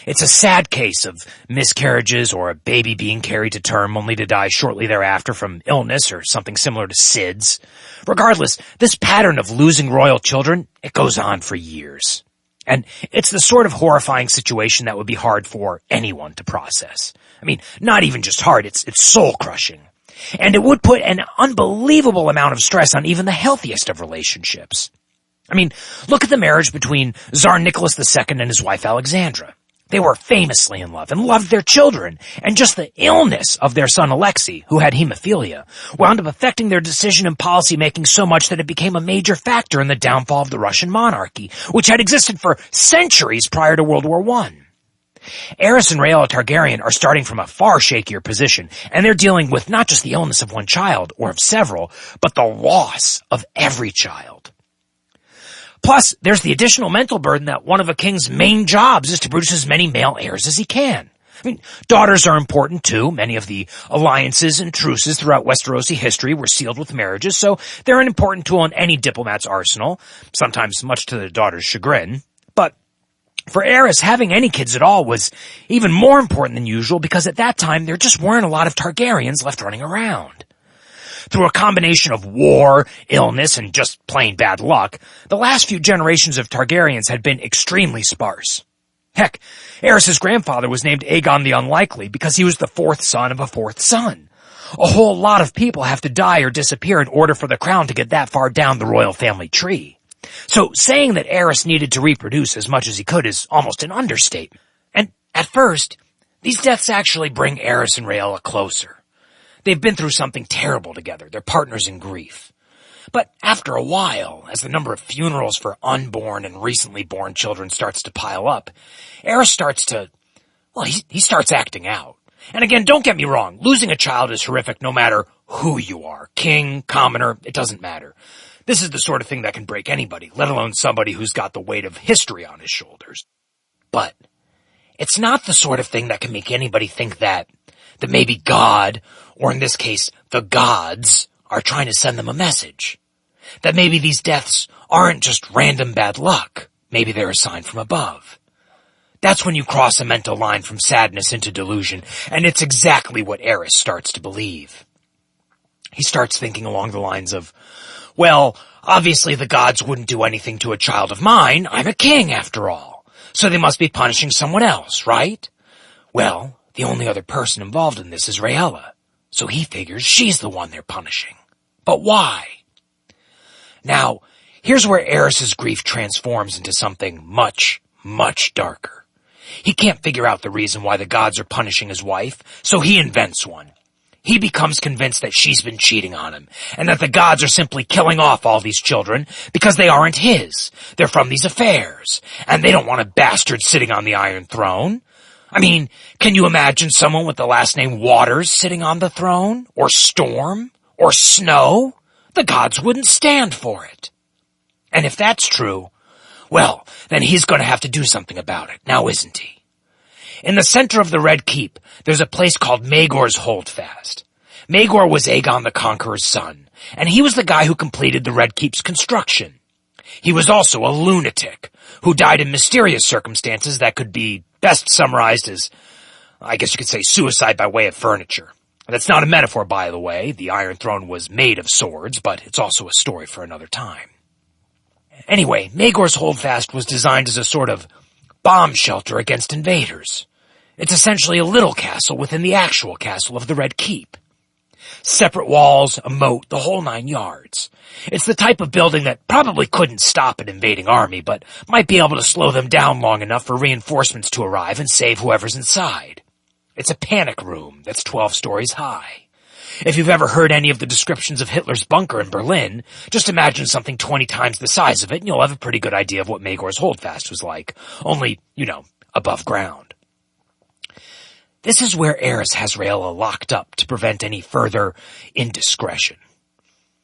It's a sad case of miscarriages or a baby being carried to term only to die shortly thereafter from illness or something similar to SIDS. Regardless, this pattern of losing royal children, it goes on for years. And it's the sort of horrifying situation that would be hard for anyone to process. I mean, not even just hard, it's soul-crushing. And it would put an unbelievable amount of stress on even the healthiest of relationships. I mean, look at the marriage between Tsar Nicholas II and his wife Alexandra. They were famously in love and loved their children, and just the illness of their son Alexei, who had hemophilia, wound up affecting their decision and policy making so much that it became a major factor in the downfall of the Russian monarchy, which had existed for centuries prior to World War I. Aerys and Rhaegar Targaryen are starting from a far shakier position, and they're dealing with not just the illness of one child, or of several, but the loss of every child. Plus, there's the additional mental burden that one of a king's main jobs is to produce as many male heirs as he can. I mean, daughters are important too. Many of the alliances and truces throughout Westerosi history were sealed with marriages, so they're an important tool in any diplomat's arsenal, sometimes much to the daughter's chagrin. But for Aerys, having any kids at all was even more important than usual because at that time there just weren't a lot of Targaryens left running around. Through a combination of war, illness, and just plain bad luck, the last few generations of Targaryens had been extremely sparse. Heck, Aerys' grandfather was named Aegon the Unlikely because he was the fourth son of a fourth son. A whole lot of people have to die or disappear in order for the crown to get that far down the royal family tree. So saying that Aerys needed to reproduce as much as he could is almost an understatement. And at first, these deaths actually bring Aerys and Rhaegar closer. They've been through something terrible together. They're partners in grief. But after a while, as the number of funerals for unborn and recently born children starts to pile up, Aerys starts to, well, he starts acting out. And again, don't get me wrong, losing a child is horrific no matter who you are. King, commoner, it doesn't matter. This is the sort of thing that can break anybody, let alone somebody who's got the weight of history on his shoulders. But it's not the sort of thing that can make anybody think that maybe God, or in this case, the gods, are trying to send them a message. That maybe these deaths aren't just random bad luck. Maybe they're a sign from above. That's when you cross a mental line from sadness into delusion, and it's exactly what Aerys starts to believe. He starts thinking along the lines of, well, obviously the gods wouldn't do anything to a child of mine. I'm a king, after all. So they must be punishing someone else, right? Well, the only other person involved in this is Rhaegar, so he figures she's the one they're punishing. But why? Now, here's where Aerys' grief transforms into something much, much darker. He can't figure out the reason why the gods are punishing his wife, so he invents one. He becomes convinced that she's been cheating on him, and that the gods are simply killing off all these children because they aren't his. They're from these affairs, and they don't want a bastard sitting on the Iron Throne. I mean, can you imagine someone with the last name Waters sitting on the throne? Or Storm? Or Snow? The gods wouldn't stand for it. And if that's true, well, then he's going to have to do something about it, now isn't he? In the center of the Red Keep, there's a place called Maegor's Holdfast. Maegor was Aegon the Conqueror's son, and he was the guy who completed the Red Keep's construction. He was also a lunatic, who died in mysterious circumstances that could be best summarized as, I guess you could say, suicide by way of furniture. That's not a metaphor, by the way. The Iron Throne was made of swords, but it's also a story for another time. Anyway, Maegor's Holdfast was designed as a sort of bomb shelter against invaders. It's essentially a little castle within the actual castle of the Red Keep. Separate walls, a moat, the whole 9 yards. It's the type of building that probably couldn't stop an invading army, but might be able to slow them down long enough for reinforcements to arrive and save whoever's inside. It's a panic room that's 12 stories high. If you've ever heard any of the descriptions of Hitler's bunker in Berlin, just imagine something 20 times the size of it, and you'll have a pretty good idea of what Maegor's Holdfast was like. Only, above ground. This is where Aerys has Rhaegar locked up to prevent any further indiscretion.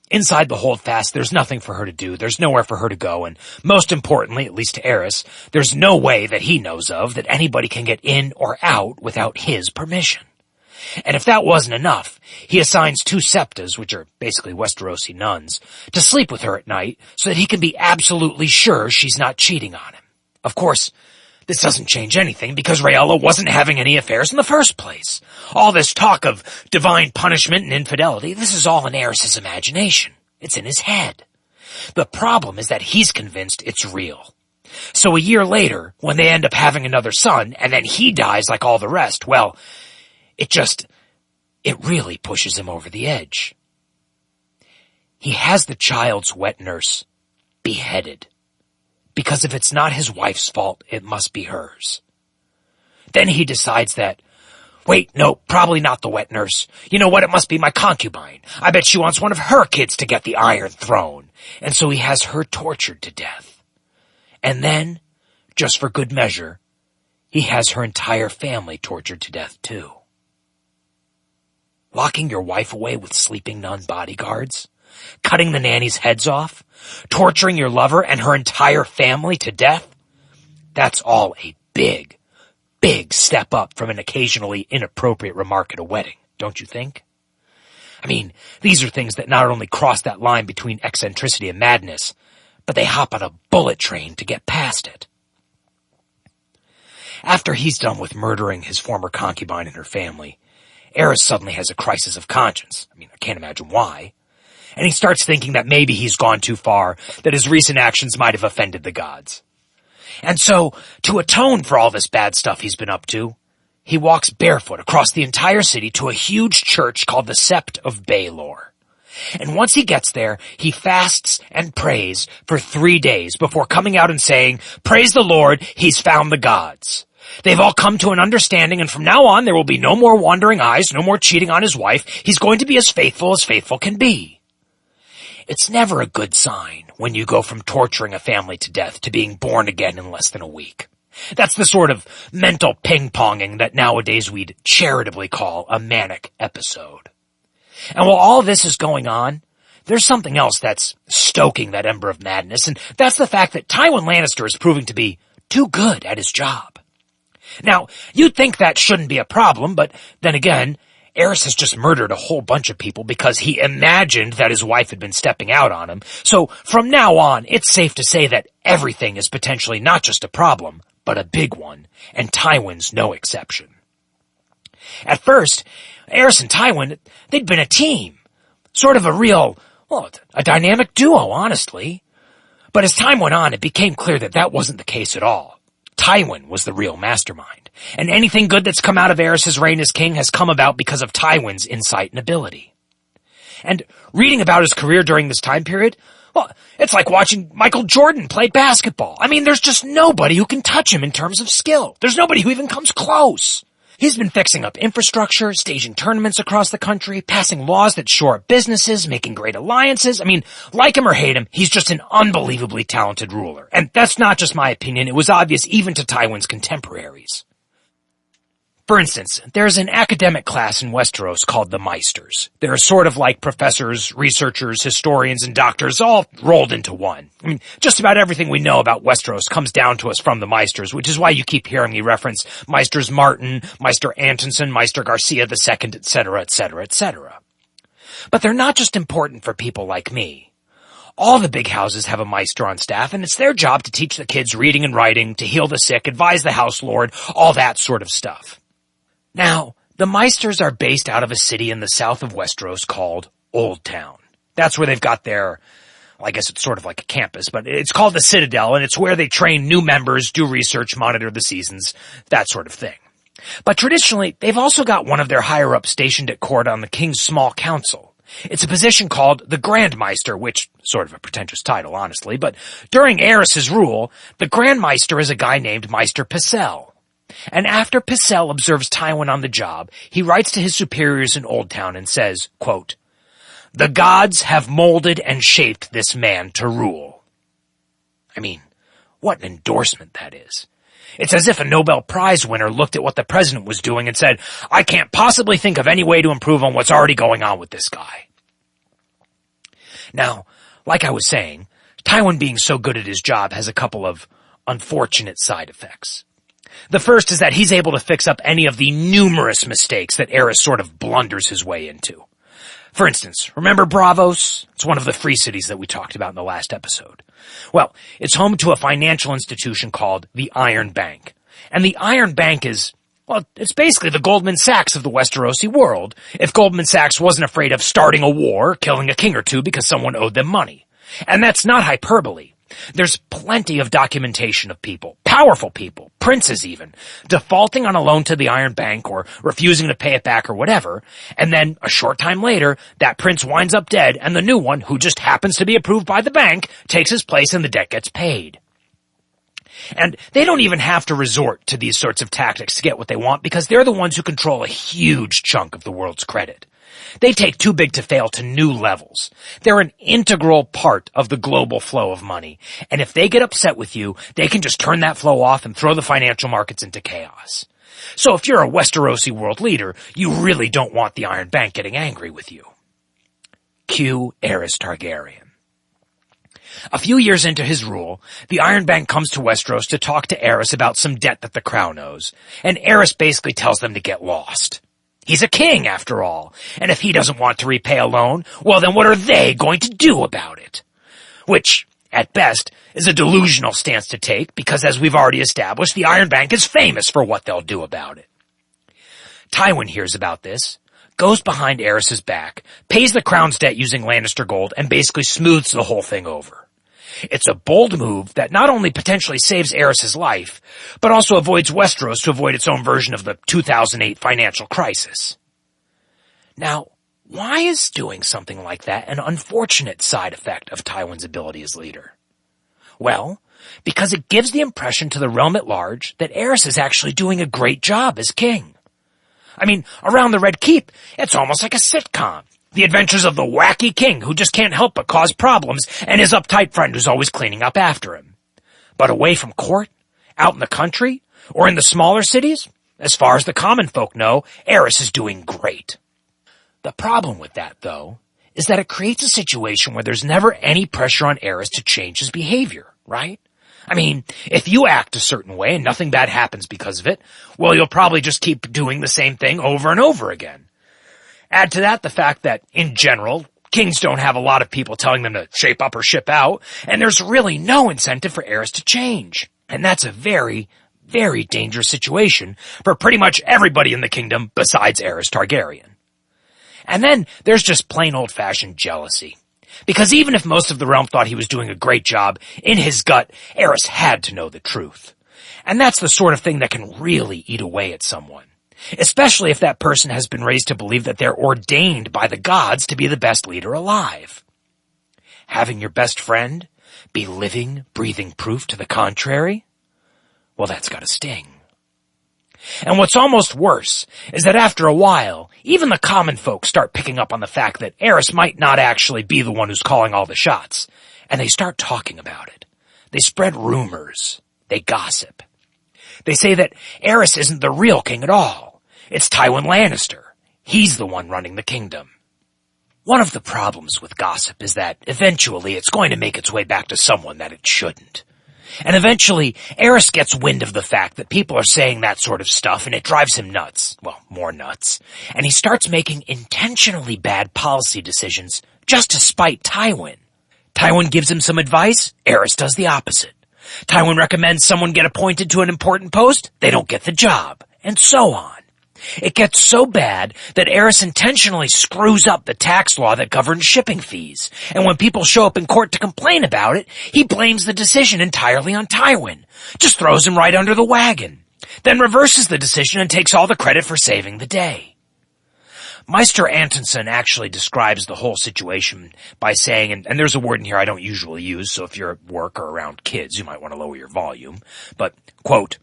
Inside the Holdfast, there's nothing for her to do, there's nowhere for her to go, and most importantly, at least to Aerys, there's no way that he knows of that anybody can get in or out without his permission. And if that wasn't enough, he assigns 2 septas, which are basically Westerosi nuns, to sleep with her at night so that he can be absolutely sure she's not cheating on him. Of course, this doesn't change anything because Rhaella wasn't having any affairs in the first place. All this talk of divine punishment and infidelity, this is all in Aerys' imagination. It's in his head. The problem is that he's convinced it's real. So a year later, when they end up having another son, and then he dies like all the rest, well, it really pushes him over the edge. He has the child's wet nurse beheaded. Because if it's not his wife's fault, it must be hers. Then he decides that, wait, no, probably not the wet nurse. You know what? It must be my concubine. I bet she wants one of her kids to get the Iron Throne. And so he has her tortured to death. And then, just for good measure, he has her entire family tortured to death too. Locking your wife away with sleeping nun bodyguards? Cutting the nannies' heads off? Torturing your lover and her entire family to death? That's all a big, big step up from an occasionally inappropriate remark at a wedding, don't you think? I mean, these are things that not only cross that line between eccentricity and madness, but they hop on a bullet train to get past it. After he's done with murdering his former concubine and her family, Aerys suddenly has a crisis of conscience. I mean, I can't imagine why. And he starts thinking that maybe he's gone too far, that his recent actions might have offended the gods. And so, to atone for all this bad stuff he's been up to, he walks barefoot across the entire city to a huge church called the Sept of Baelor. And once he gets there, he fasts and prays for 3 days before coming out and saying, "Praise the Lord, he's found the gods. They've all come to an understanding, and from now on there will be no more wandering eyes, no more cheating on his wife. He's going to be as faithful can be." It's never a good sign when you go from torturing a family to death to being born again in less than a week. That's the sort of mental ping-ponging that nowadays we'd charitably call a manic episode. And while all this is going on, there's something else that's stoking that ember of madness, and that's the fact that Tywin Lannister is proving to be too good at his job. Now, you'd think that shouldn't be a problem, but then again, Aerys has just murdered a whole bunch of people because he imagined that his wife had been stepping out on him. So from now on, it's safe to say that everything is potentially not just a problem, but a big one, and Tywin's no exception. At first, Aerys and Tywin, they'd been a team. Sort of a dynamic duo, honestly. But as time went on, it became clear that that wasn't the case at all. Tywin was the real mastermind, and anything good that's come out of Aerys' reign as king has come about because of Tywin's insight and ability. And reading about his career during this time period, well, it's like watching Michael Jordan play basketball. I mean, there's just nobody who can touch him in terms of skill. There's nobody who even comes close. He's been fixing up infrastructure, staging tournaments across the country, passing laws that shore up businesses, making great alliances. I mean, like him or hate him, he's just an unbelievably talented ruler. And that's not just my opinion, it was obvious even to Tywin's contemporaries. For instance, there's an academic class in Westeros called the Meisters. They're sort of like professors, researchers, historians, and doctors all rolled into one. I mean, just about everything we know about Westeros comes down to us from the Meisters, which is why you keep hearing me reference Meisters Martin, Meister Antonson, Meister Garcia II, etc., etc., etc. But they're not just important for people like me. All the big houses have a Meister on staff, and it's their job to teach the kids reading and writing, to heal the sick, advise the house lord, all that sort of stuff. Now, the Meisters are based out of a city in the south of Westeros called Old Town. That's where they've got their, I guess it's sort of like a campus, but it's called the Citadel, and it's where they train new members, do research, monitor the seasons, that sort of thing. But traditionally, they've also got one of their higher-ups stationed at court on the King's Small Council. It's a position called the Grand Meister, which, sort of a pretentious title, honestly, but during Aerys' rule, the Grand Meister is a guy named Meister Pycelle. And after Pycelle observes Tywin on the job, he writes to his superiors in Old Town and says, quote, "The gods have molded and shaped this man to rule." I mean, what an endorsement that is. It's as if a Nobel Prize winner looked at what the president was doing and said, "I can't possibly think of any way to improve on what's already going on with this guy." Now, like I was saying, Tywin being so good at his job has a couple of unfortunate side effects. The first is that he's able to fix up any of the numerous mistakes that Aerys sort of blunders his way into. For instance, remember Braavos? It's one of the free cities that we talked about in the last episode. Well, it's home to a financial institution called the Iron Bank, And the Iron Bank is, well, it's basically the Goldman Sachs of the Westerosi world, if Goldman Sachs wasn't afraid of starting a war, killing a king or two because someone owed them money. And that's not hyperbole. There's plenty of documentation of people, powerful people, princes even, defaulting on a loan to the Iron Bank or refusing to pay it back or whatever, and then a short time later, that prince winds up dead and the new one, who just happens to be approved by the bank, takes his place and the debt gets paid. And they don't even have to resort to these sorts of tactics to get what they want because they're the ones who control a huge chunk of the world's credit. They take too big to fail to new levels. They're an integral part of the global flow of money. And if they get upset with you, they can just turn that flow off and throw the financial markets into chaos. So if you're a Westerosi world leader, you really don't want the Iron Bank getting angry with you. Cue Aerys Targaryen. A few years into his rule, the Iron Bank comes to Westeros to talk to Aerys about some debt that the crown owes, and Aerys basically tells them to get lost. He's a king, after all, and if he doesn't want to repay a loan, well then what are they going to do about it? Which, at best, is a delusional stance to take, because as we've already established, the Iron Bank is famous for what they'll do about it. Tywin hears about this, goes behind Aerys' back, pays the crown's debt using Lannister gold, and basically smooths the whole thing over. It's a bold move that not only potentially saves Aerys' life, but also avoids Westeros to avoid its own version of the 2008 financial crisis. Now, why is doing something like that an unfortunate side effect of Tywin's ability as leader? Well, because it gives the impression to the realm at large that Aerys is actually doing a great job as king. I mean, around the Red Keep, it's almost like a sitcom. The adventures of the wacky king who just can't help but cause problems and his uptight friend who's always cleaning up after him. But away from court, out in the country, or in the smaller cities, as far as the common folk know, Aerys is doing great. The problem with that, though, is that it creates a situation where there's never any pressure on Aerys to change his behavior, right? I mean, if you act a certain way and nothing bad happens because of it, well, you'll probably just keep doing the same thing over and over again. Add to that the fact that, in general, kings don't have a lot of people telling them to shape up or ship out, and there's really no incentive for Aerys to change. And that's a very, very dangerous situation for pretty much everybody in the kingdom besides Aerys Targaryen. And then there's just plain old-fashioned jealousy. Because even if most of the realm thought he was doing a great job, in his gut, Aerys had to know the truth. And that's the sort of thing that can really eat away at someone. Especially if that person has been raised to believe that they're ordained by the gods to be the best leader alive. Having your best friend be living, breathing proof to the contrary? Well, that's gotta sting. And what's almost worse is that after a while, even the common folk start picking up on the fact that Aerys might not actually be the one who's calling all the shots, and they start talking about it. They spread rumors. They gossip. They say that Aerys isn't the real king at all. It's Tywin Lannister. He's the one running the kingdom. One of the problems with gossip is that eventually it's going to make its way back to someone that it shouldn't. And eventually, Aerys gets wind of the fact that people are saying that sort of stuff and it drives him nuts. Well, more nuts. And he starts making intentionally bad policy decisions just to spite Tywin. Tywin gives him some advice, Aerys does the opposite. Tywin recommends someone get appointed to an important post, they don't get the job, and so on. It gets so bad that Aerys intentionally screws up the tax law that governs shipping fees, and when people show up in court to complain about it, he blames the decision entirely on Tywin, just throws him right under the wagon, then reverses the decision and takes all the credit for saving the day. Meister Antonsen actually describes the whole situation by saying, and there's a word in here I don't usually use, so if you're at work or around kids, you might want to lower your volume, but, quote,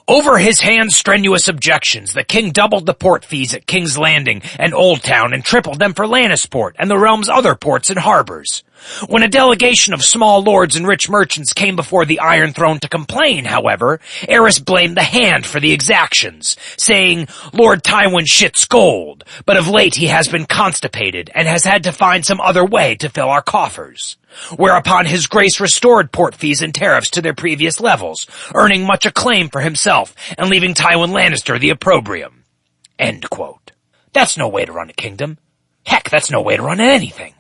"Over his hand's strenuous objections, the king doubled the port fees at King's Landing and Old Town and tripled them for Lannisport and the realm's other ports and harbors. When a delegation of small lords and rich merchants came before the Iron Throne to complain, however, Aerys blamed the hand for the exactions, saying, 'Lord Tywin shits gold, but of late he has been constipated and has had to find some other way to fill our coffers.' Whereupon his grace restored port fees and tariffs to their previous levels, earning much acclaim for himself and leaving Tywin Lannister the opprobrium." End quote. That's no way to run a kingdom. Heck, that's no way to run anything.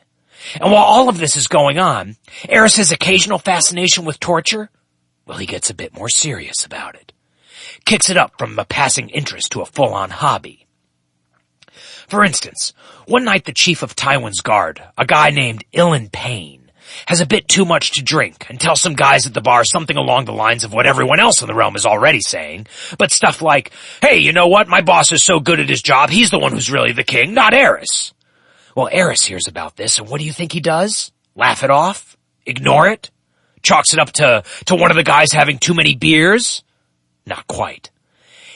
And while all of this is going on, Aerys' occasional fascination with torture, well, he gets a bit more serious about it. Kicks it up from a passing interest to a full-on hobby. For instance, one night the chief of Tywin's guard, a guy named Ilyn Payne, has a bit too much to drink and tells some guys at the bar something along the lines of what everyone else in the realm is already saying, but stuff like, hey, you know what, my boss is so good at his job, he's the one who's really the king, not Aerys. Well, Aerys hears about this, and what do you think he does? Laugh it off? Ignore it? Chalks it up to one of the guys having too many beers? Not quite.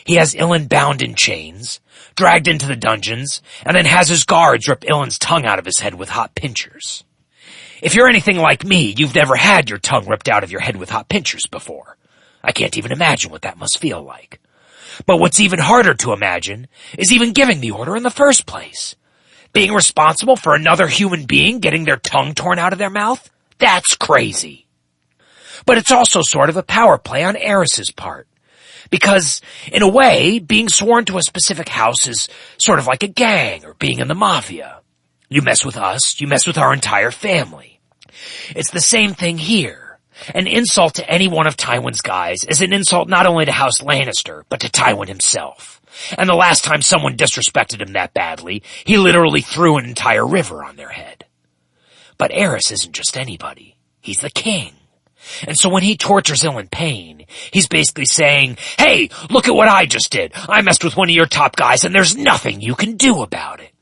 He has Ilyn bound in chains, dragged into the dungeons, and then has his guards rip Ilyn's tongue out of his head with hot pincers. If you're anything like me, you've never had your tongue ripped out of your head with hot pincers before. I can't even imagine what that must feel like. But what's even harder to imagine is even giving the order in the first place. Being responsible for another human being getting their tongue torn out of their mouth? That's crazy. But it's also sort of a power play on Aerys's part. Because, in a way, being sworn to a specific house is sort of like a gang or being in the mafia. You mess with us, you mess with our entire family. It's the same thing here. An insult to any one of Tywin's guys is an insult not only to House Lannister, but to Tywin himself. And the last time someone disrespected him that badly, he literally threw an entire river on their head. But Aerys isn't just anybody. He's the king. And so when he tortures Ilyn Payne, he's basically saying, hey, look at what I just did. I messed with one of your top guys and there's nothing you can do about it.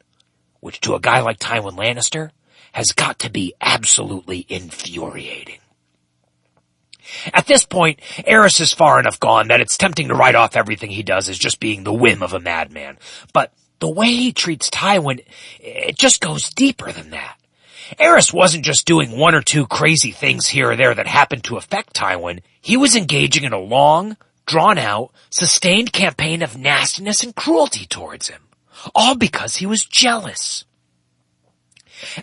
Which to a guy like Tywin Lannister has got to be absolutely infuriating. At this point, Aerys is far enough gone that it's tempting to write off everything he does as just being the whim of a madman. But the way he treats Tywin, it just goes deeper than that. Aerys wasn't just doing one or two crazy things here or there that happened to affect Tywin. He was engaging in a long, drawn-out, sustained campaign of nastiness and cruelty towards him. All because he was jealous.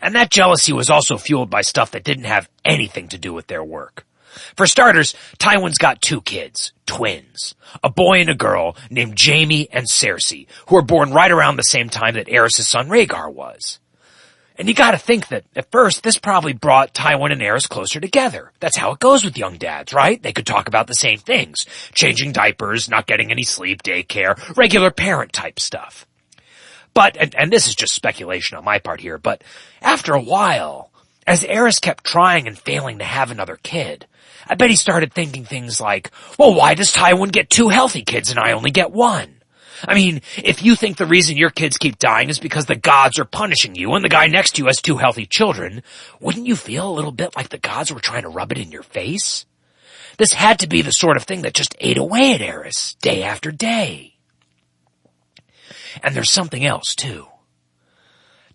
And that jealousy was also fueled by stuff that didn't have anything to do with their work. For starters, Tywin's got two kids, twins, a boy and a girl named Jaime and Cersei, who were born right around the same time that Aerys' son Rhaegar was. And you gotta think that, at first, this probably brought Tywin and Aerys closer together. That's how it goes with young dads, right? They could talk about the same things. Changing diapers, not getting any sleep, daycare, regular parent-type stuff. But, and this is just speculation on my part here, but after a while, as Aerys kept trying and failing to have another kid, I bet he started thinking things like, well, why does Tywin get two healthy kids and I only get one? I mean, if you think the reason your kids keep dying is because the gods are punishing you and the guy next to you has two healthy children, wouldn't you feel a little bit like the gods were trying to rub it in your face? This had to be the sort of thing that just ate away at Aerys, day after day. And there's something else, too.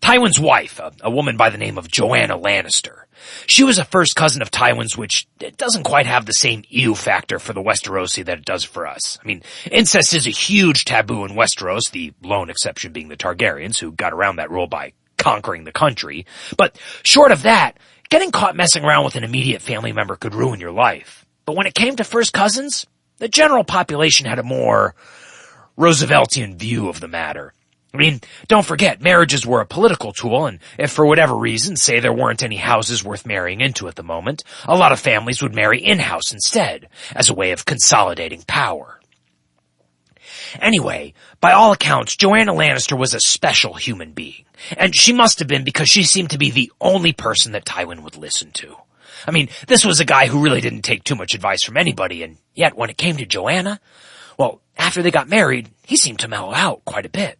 Tywin's wife, a woman by the name of Joanna Lannister, she was a first cousin of Tywin's, which it doesn't quite have the same ew factor for the Westerosi that it does for us. I mean, incest is a huge taboo in Westeros, the lone exception being the Targaryens, who got around that rule by conquering the country. But short of that, getting caught messing around with an immediate family member could ruin your life. But when it came to first cousins, the general population had a more Rooseveltian view of the matter. I mean, don't forget, marriages were a political tool, and if for whatever reason, say there weren't any houses worth marrying into at the moment, a lot of families would marry in-house instead, as a way of consolidating power. Anyway, by all accounts, Joanna Lannister was a special human being, and she must have been because she seemed to be the only person that Tywin would listen to. I mean, this was a guy who really didn't take too much advice from anybody, and yet when it came to Joanna, well, after they got married, he seemed to mellow out quite a bit.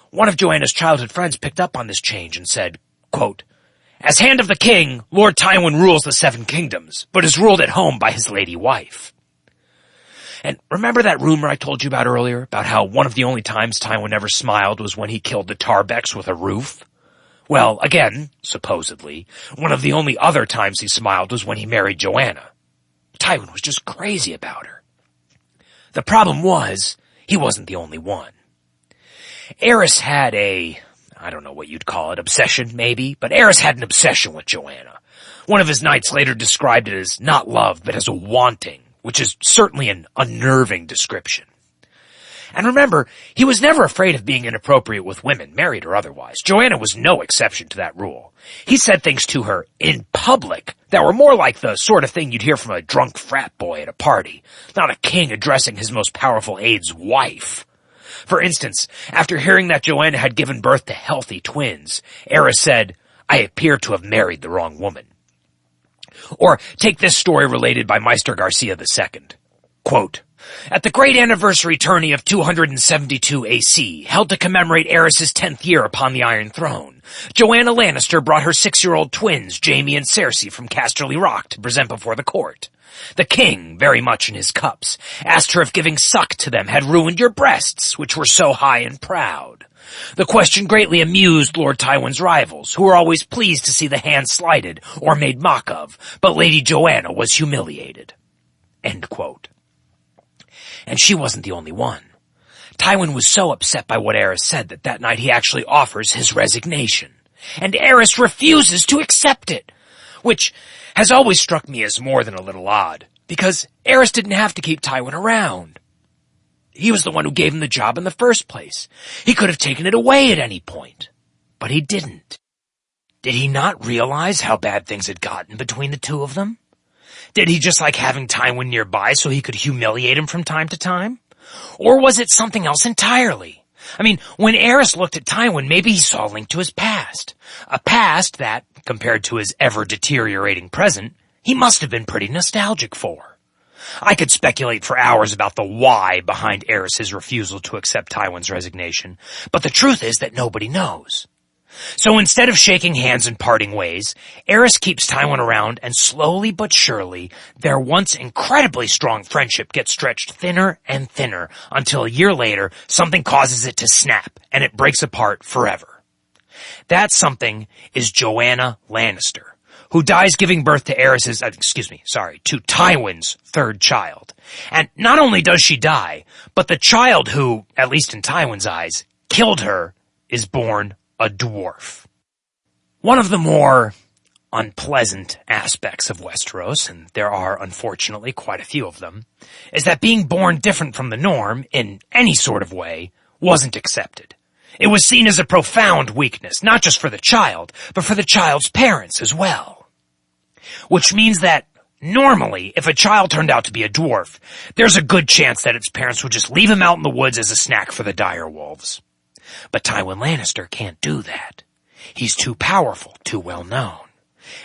One of Joanna's childhood friends picked up on this change and said, quote, "As Hand of the King, Lord Tywin rules the Seven Kingdoms, but is ruled at home by his lady wife." And remember that rumor I told you about earlier, about how one of the only times Tywin ever smiled was when he killed the Tarbecks with a roof? Well, again, supposedly, one of the only other times he smiled was when he married Joanna. Tywin was just crazy about her. The problem was, he wasn't the only one. Aerys had I don't know what you'd call it, obsession maybe, but Aerys had an obsession with Joanna. One of his knights later described it as not love, but as a wanting, which is certainly an unnerving description. And remember, he was never afraid of being inappropriate with women, married or otherwise. Joanna was no exception to that rule. He said things to her in public that were more like the sort of thing you'd hear from a drunk frat boy at a party, not a king addressing his most powerful aide's wife. For instance, after hearing that Joanna had given birth to healthy twins, Aerys said, "I appear to have married the wrong woman." Or take this story related by Meister Garcia II. Quote, "At the great anniversary tourney of 272 AC, held to commemorate Aerys' 10th year upon the Iron Throne, Joanna Lannister brought her 6-year-old twins, Jaime and Cersei, from Casterly Rock to present before the court. The king, very much in his cups, asked her if giving suck to them had ruined your breasts, which were so high and proud. The question greatly amused Lord Tywin's rivals, who were always pleased to see the hand slighted or made mock of, but Lady Joanna was humiliated." End quote. And she wasn't the only one. Tywin was so upset by what Aerys said that night he actually offers his resignation. And Aerys refuses to accept it, which has always struck me as more than a little odd, because Aerys didn't have to keep Tywin around. He was the one who gave him the job in the first place. He could have taken it away at any point, but he didn't. Did he not realize how bad things had gotten between the two of them? Did he just like having Tywin nearby so he could humiliate him from time to time? Or was it something else entirely? I mean, when Aerys looked at Tywin, maybe he saw a link to his past. A past that, compared to his ever-deteriorating present, he must have been pretty nostalgic for. I could speculate for hours about the why behind Aerys' refusal to accept Tywin's resignation, but the truth is that nobody knows. So instead of shaking hands and parting ways, Aerys keeps Tywin around, and slowly but surely, their once incredibly strong friendship gets stretched thinner and thinner until a year later, something causes it to snap, and it breaks apart forever. That something is Joanna Lannister, who dies giving birth to to Tywin's third child. And not only does she die, but the child who, at least in Tywin's eyes, killed her is born a dwarf. One of the more unpleasant aspects of Westeros, and there are unfortunately quite a few of them, is that being born different from the norm in any sort of way wasn't accepted. It was seen as a profound weakness, not just for the child, but for the child's parents as well. Which means that normally, if a child turned out to be a dwarf, there's a good chance that its parents would just leave him out in the woods as a snack for the dire wolves. But Tywin Lannister can't do that. He's too powerful, too well known.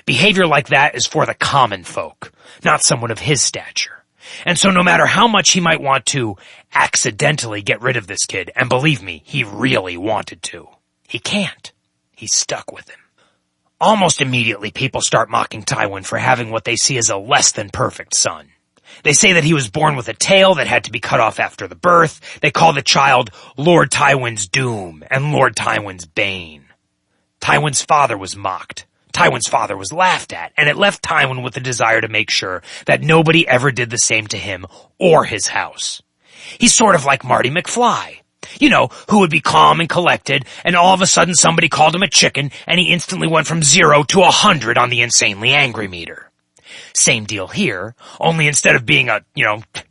Behavior like that is for the common folk, not someone of his stature. And so no matter how much he might want to accidentally get rid of this kid, and believe me, he really wanted to, he can't. He's stuck with him. Almost immediately, people start mocking Tywin for having what they see as a less than perfect son. They say that he was born with a tail that had to be cut off after the birth. They call the child Lord Tywin's Doom and Lord Tywin's Bane. Tywin's father was mocked. Tywin's father was laughed at, and it left Tywin with the desire to make sure that nobody ever did the same to him or his house. He's sort of like Marty McFly. You know, who would be calm and collected, and all of a sudden somebody called him a chicken, and he instantly went from 0 to 100 on the insanely angry meter. Same deal here, only instead of being a,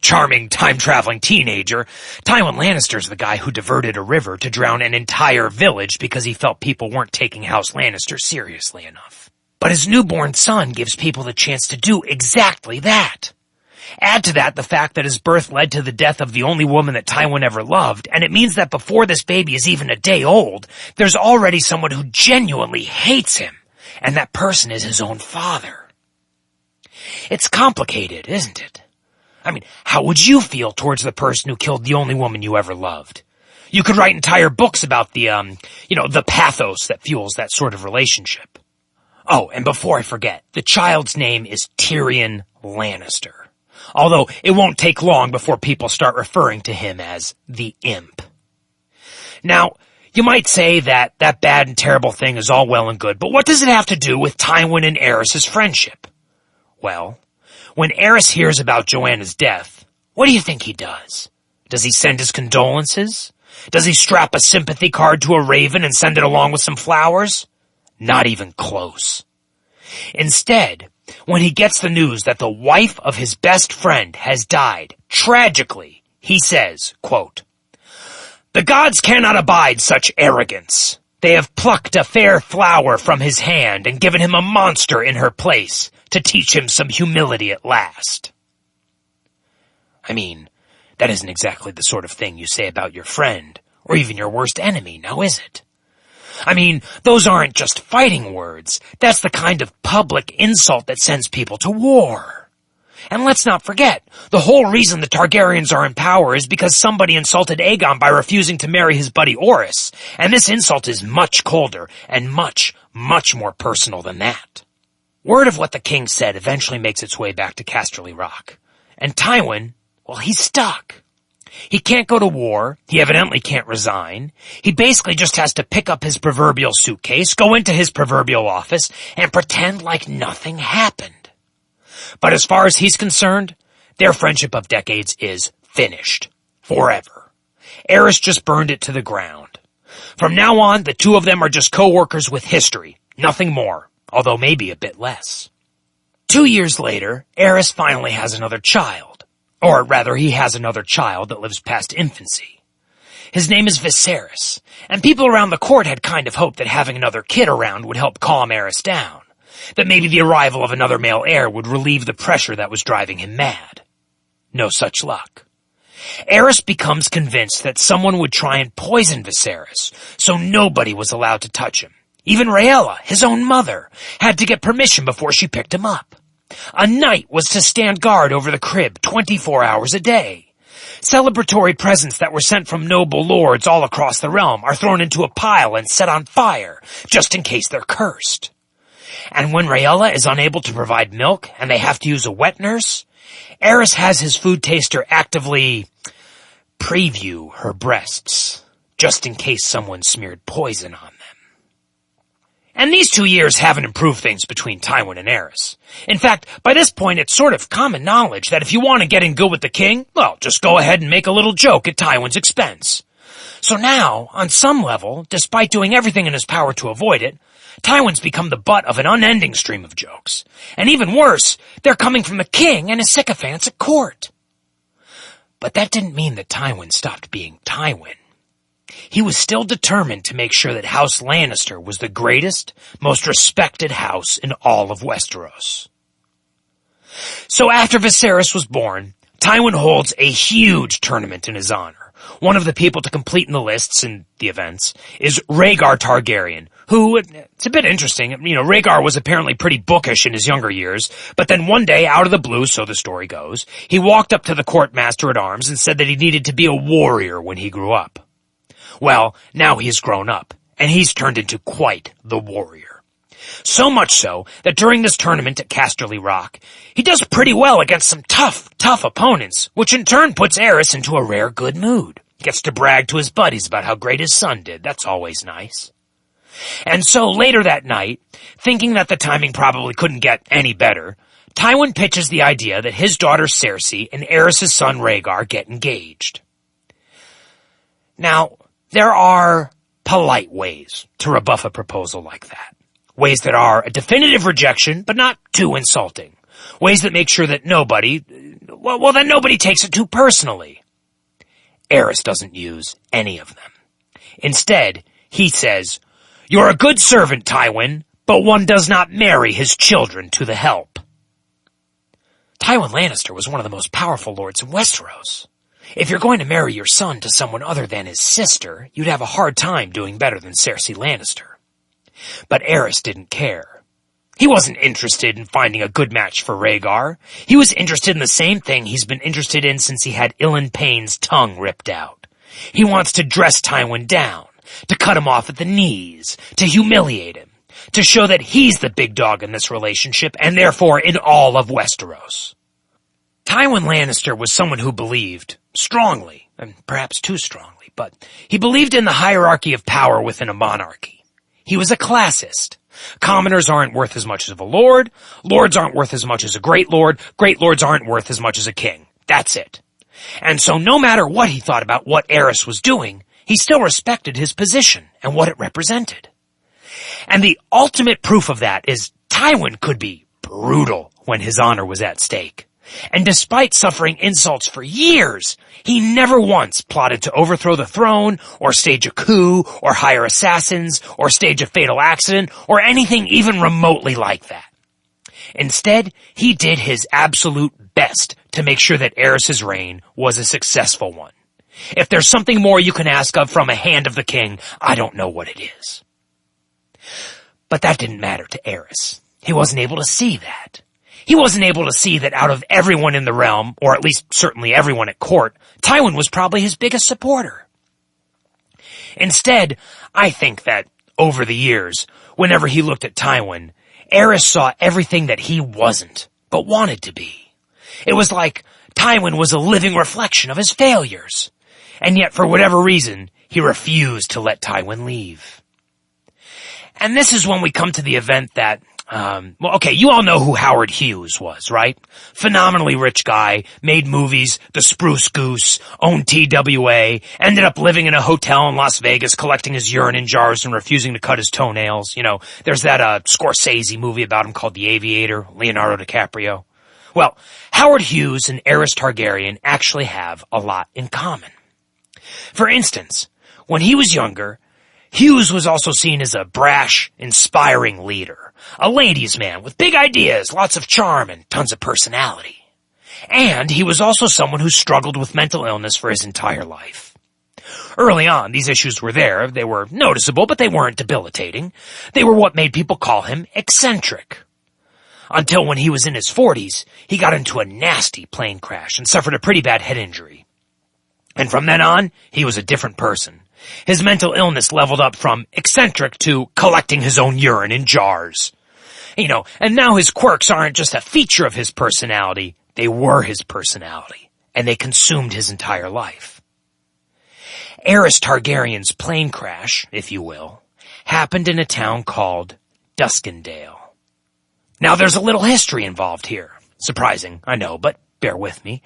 charming time-traveling teenager, Tywin Lannister's the guy who diverted a river to drown an entire village because he felt people weren't taking House Lannister seriously enough. But his newborn son gives people the chance to do exactly that. Add to that the fact that his birth led to the death of the only woman that Tywin ever loved, and it means that before this baby is even a day old, there's already someone who genuinely hates him, and that person is his own father. It's complicated, isn't it? I mean, how would you feel towards the person who killed the only woman you ever loved? You could write entire books about the pathos that fuels that sort of relationship. Oh, and before I forget, the child's name is Tyrion Lannister. Although it won't take long before people start referring to him as the Imp. Now, you might say that bad and terrible thing is all well and good, but what does it have to do with Tywin and Aerys' friendship? Well, when Aerys hears about Joanna's death, what do you think he does? Does he send his condolences? Does he strap a sympathy card to a raven and send it along with some flowers? Not even close. Instead, when he gets the news that the wife of his best friend has died, tragically, he says, quote, The gods cannot abide such arrogance. They have plucked a fair flower from his hand and given him a monster in her place to teach him some humility at last. I mean, that isn't exactly the sort of thing you say about your friend, or even your worst enemy, now is it? I mean, those aren't just fighting words. That's the kind of public insult that sends people to war. And let's not forget, the whole reason the Targaryens are in power is because somebody insulted Aegon by refusing to marry his buddy Aerys, and this insult is much colder and much, much more personal than that. Word of what the king said eventually makes its way back to Casterly Rock. And Tywin, well, he's stuck. He can't go to war, he evidently can't resign, he basically just has to pick up his proverbial suitcase, go into his proverbial office, and pretend like nothing happened. But as far as he's concerned, their friendship of decades is finished. Forever. Aerys just burned it to the ground. From now on, the two of them are just co-workers with history. Nothing more, although maybe a bit less. 2 years later, Aerys finally has another child. Or rather, he has another child that lives past infancy. His name is Viserys, and people around the court had kind of hoped that having another kid around would help calm Aerys down. That maybe the arrival of another male heir would relieve the pressure that was driving him mad. No such luck. Aerys becomes convinced that someone would try and poison Viserys, so nobody was allowed to touch him. Even Rhaegar, his own mother, had to get permission before she picked him up. A knight was to stand guard over the crib 24 hours a day. Celebratory presents that were sent from noble lords all across the realm are thrown into a pile and set on fire, just in case they're cursed. And when Rhaegar is unable to provide milk and they have to use a wet nurse, Aerys has his food taster actively preview her breasts, just in case someone smeared poison on them. And these 2 years haven't improved things between Tywin and Aerys. In fact, by this point it's sort of common knowledge that if you want to get in good with the king, well, just go ahead and make a little joke at Tywin's expense. So now, on some level, despite doing everything in his power to avoid it, Tywin's become the butt of an unending stream of jokes. And even worse, they're coming from the king and his sycophants at court. But that didn't mean that Tywin stopped being Tywin. He was still determined to make sure that House Lannister was the greatest, most respected house in all of Westeros. So after Viserys was born, Tywin holds a huge tournament in his honor. One of the people to complete in the lists and the events is Rhaegar Targaryen, who, it's a bit interesting, Rhaegar was apparently pretty bookish in his younger years, but then one day, out of the blue, so the story goes, he walked up to the court master-at-arms and said that he needed to be a warrior when he grew up. Well, now he's grown up, and he's turned into quite the warrior. So much so that during this tournament at Casterly Rock, he does pretty well against some tough opponents, which in turn puts Aerys into a rare good mood. Gets to brag to his buddies about how great his son did. That's always nice. And so later that night, thinking that the timing probably couldn't get any better, Tywin pitches the idea that his daughter Cersei and Aerys' son Rhaegar get engaged. Now, there are polite ways to rebuff a proposal like that. Ways that are a definitive rejection, but not too insulting. Ways that make sure that nobody takes it too personally. Aerys doesn't use any of them. Instead, he says, "You're a good servant, Tywin, but one does not marry his children to the help." Tywin Lannister was one of the most powerful lords in Westeros. If you're going to marry your son to someone other than his sister, you'd have a hard time doing better than Cersei Lannister. But Aerys didn't care. He wasn't interested in finding a good match for Rhaegar. He was interested in the same thing he's been interested in since he had Ilyn Payne's tongue ripped out. He wants to dress Tywin down, to cut him off at the knees, to humiliate him, to show that he's the big dog in this relationship and therefore in all of Westeros. Tywin Lannister was someone who believed, strongly, and perhaps too strongly, but he believed in the hierarchy of power within a monarchy. He was a classist. Commoners aren't worth as much as a lord, lords aren't worth as much as a great lords aren't worth as much as a king. That's it. And so no matter what he thought about what Aerys was doing, he still respected his position and what it represented. And the ultimate proof of that is Tywin could be brutal when his honor was at stake. And despite suffering insults for years, he never once plotted to overthrow the throne, or stage a coup, or hire assassins, or stage a fatal accident, or anything even remotely like that. Instead, he did his absolute best to make sure that Aerys' reign was a successful one. If there's something more you can ask of from a hand of the king, I don't know what it is. But that didn't matter to Aerys. He wasn't able to see that. He wasn't able to see that out of everyone in the realm, or at least certainly everyone at court, Tywin was probably his biggest supporter. Instead, I think that, over the years, whenever he looked at Tywin, Aerys saw everything that he wasn't, but wanted to be. It was like Tywin was a living reflection of his failures. And yet, for whatever reason, he refused to let Tywin leave. And this is when we come to the event that, you all know who Howard Hughes was, right? Phenomenally rich guy, made movies, The Spruce Goose, owned TWA, ended up living in a hotel in Las Vegas, collecting his urine in jars and refusing to cut his toenails. You know, there's that, Scorsese movie about him called The Aviator, Leonardo DiCaprio. Well, Howard Hughes and Aerys Targaryen actually have a lot in common. For instance, when he was younger, Hughes was also seen as a brash, inspiring leader, a ladies' man with big ideas, lots of charm, and tons of personality. And he was also someone who struggled with mental illness for his entire life. Early on, these issues were there. They were noticeable, but they weren't debilitating. They were what made people call him eccentric. Until when he was in his 40s, he got into a nasty plane crash and suffered a pretty bad head injury. And from then on, he was a different person. His mental illness leveled up from eccentric to collecting his own urine in jars. You know, and now his quirks aren't just a feature of his personality, they were his personality, and they consumed his entire life. Aerys Targaryen's plane crash, if you will, happened in a town called Duskendale. Now there's a little history involved here. Surprising, I know, but bear with me.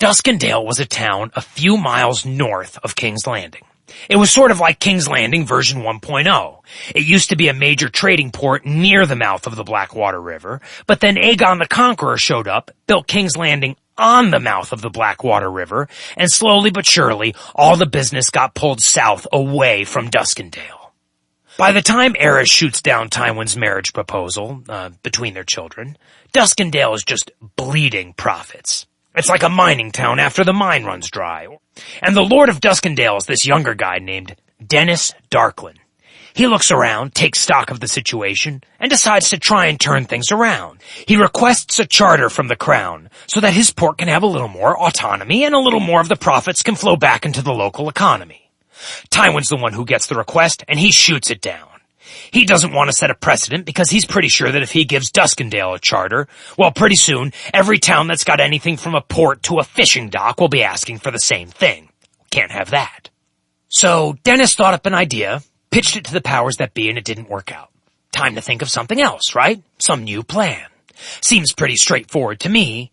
Duskendale was a town a few miles north of King's Landing. It was sort of like King's Landing version 1.0. It used to be a major trading port near the mouth of the Blackwater River, but then Aegon the Conqueror showed up, built King's Landing on the mouth of the Blackwater River, and slowly but surely, all the business got pulled south away from Duskendale. By the time Aerys shoots down Tywin's marriage proposal, between their children, Duskendale is just bleeding profits. It's like a mining town after the mine runs dry. And the Lord of Duskendale is this younger guy named Dennis Darklyn. He looks around, takes stock of the situation, and decides to try and turn things around. He requests a charter from the crown so that his port can have a little more autonomy and a little more of the profits can flow back into the local economy. Tywin's the one who gets the request, and he shoots it down. He doesn't want to set a precedent because he's pretty sure that if he gives Duskendale a charter, well, pretty soon, every town that's got anything from a port to a fishing dock will be asking for the same thing. Can't have that. So Dennis thought up an idea, pitched it to the powers that be, and it didn't work out. Time to think of something else, right? Some new plan. Seems pretty straightforward to me,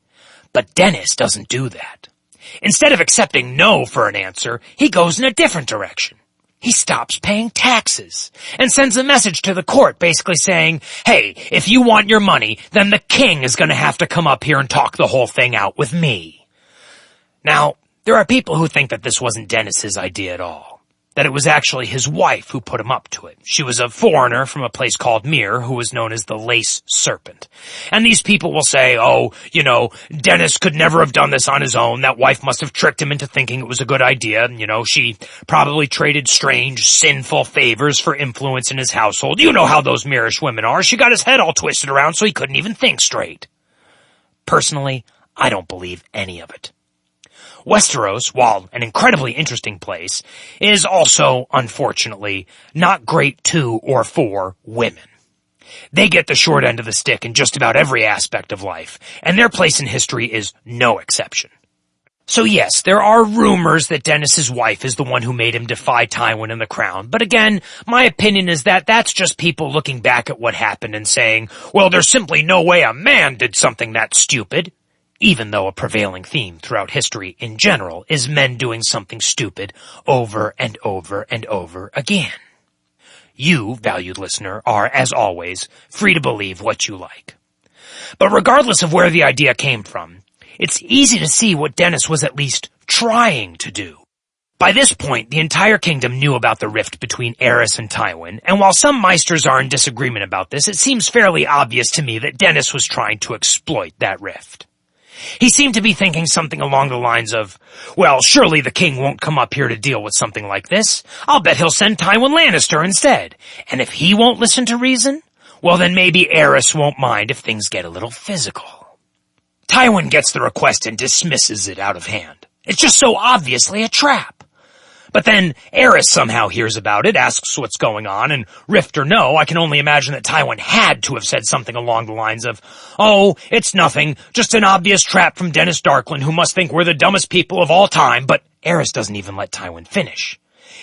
but Dennis doesn't do that. Instead of accepting no for an answer, he goes in a different direction. He stops paying taxes and sends a message to the court basically saying, hey, if you want your money, then the king is going to have to come up here and talk the whole thing out with me. Now, there are people who think that this wasn't Dennis's idea at all, that it was actually his wife who put him up to it. She was a foreigner from a place called Myr who was known as the Lace Serpent. And these people will say, oh, you know, Dennis could never have done this on his own. That wife must have tricked him into thinking it was a good idea. You know, she probably traded strange, sinful favors for influence in his household. You know how those Myrish women are. She got his head all twisted around so he couldn't even think straight. Personally, I don't believe any of it. Westeros, while an incredibly interesting place, is also, unfortunately, not great to or for women. They get the short end of the stick in just about every aspect of life, and their place in history is no exception. So yes, there are rumors that Dennis's wife is the one who made him defy Tywin and the crown, but again, my opinion is that that's just people looking back at what happened and saying, well, there's simply no way a man did something that stupid. Even though a prevailing theme throughout history in general is men doing something stupid over and over and over again. You, valued listener, are, as always, free to believe what you like. But regardless of where the idea came from, it's easy to see what Dennis was at least trying to do. By this point, the entire kingdom knew about the rift between Aerys and Tywin, and while some Meisters are in disagreement about this, it seems fairly obvious to me that Dennis was trying to exploit that rift. He seemed to be thinking something along the lines of, well, surely the king won't come up here to deal with something like this. I'll bet he'll send Tywin Lannister instead. And if he won't listen to reason, well then maybe Aerys won't mind if things get a little physical. Tywin gets the request and dismisses it out of hand. It's just so obviously a trap. But then Aerys somehow hears about it, asks what's going on, and rift or no, I can only imagine that Tywin had to have said something along the lines of, oh, it's nothing, just an obvious trap from Dennis Darkland who must think we're the dumbest people of all time, but Aerys doesn't even let Tywin finish.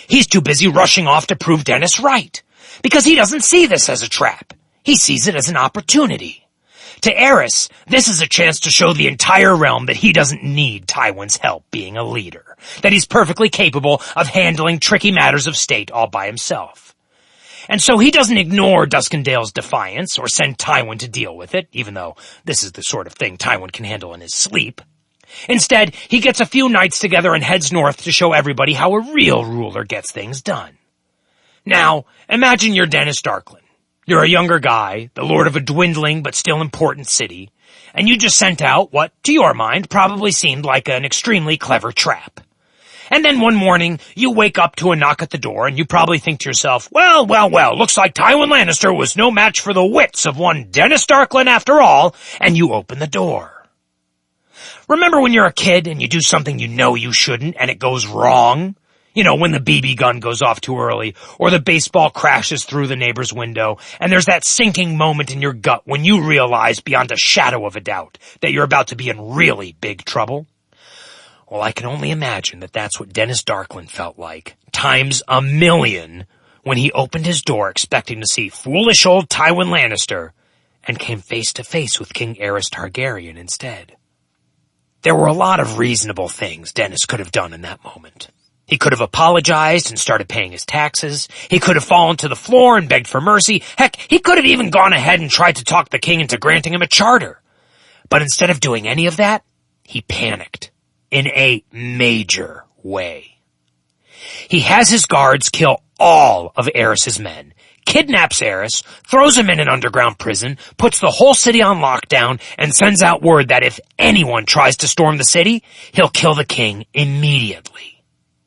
He's too busy rushing off to prove Dennis right, because he doesn't see this as a trap. He sees it as an opportunity. To Aerys, this is a chance to show the entire realm that he doesn't need Tywin's help being a leader, that he's perfectly capable of handling tricky matters of state all by himself. And so he doesn't ignore Duskendale's defiance or send Tywin to deal with it, even though this is the sort of thing Tywin can handle in his sleep. Instead, he gets a few knights together and heads north to show everybody how a real ruler gets things done. Now, imagine you're Dennis Darkland. You're a younger guy, the lord of a dwindling but still important city, and you just sent out what, to your mind, probably seemed like an extremely clever trap. And then one morning, you wake up to a knock at the door, and you probably think to yourself, well, looks like Tywin Lannister was no match for the wits of one Dennis Darkland after all, and you open the door. Remember when you're a kid and you do something you know you shouldn't, and it goes wrong? You know, when the BB gun goes off too early, or the baseball crashes through the neighbor's window, and there's that sinking moment in your gut when you realize beyond a shadow of a doubt that you're about to be in really big trouble. Well, I can only imagine that that's what Dennis Darkland felt like, times a million, when he opened his door expecting to see foolish old Tywin Lannister, and came face to face with King Aerys Targaryen instead. There were a lot of reasonable things Dennis could have done in that moment. He could have apologized and started paying his taxes. He could have fallen to the floor and begged for mercy. Heck, he could have even gone ahead and tried to talk the king into granting him a charter. But instead of doing any of that, he panicked in a major way. He has his guards kill all of Aerys's men, kidnaps Aerys, throws him in an underground prison, puts the whole city on lockdown, and sends out word that if anyone tries to storm the city, he'll kill the king immediately.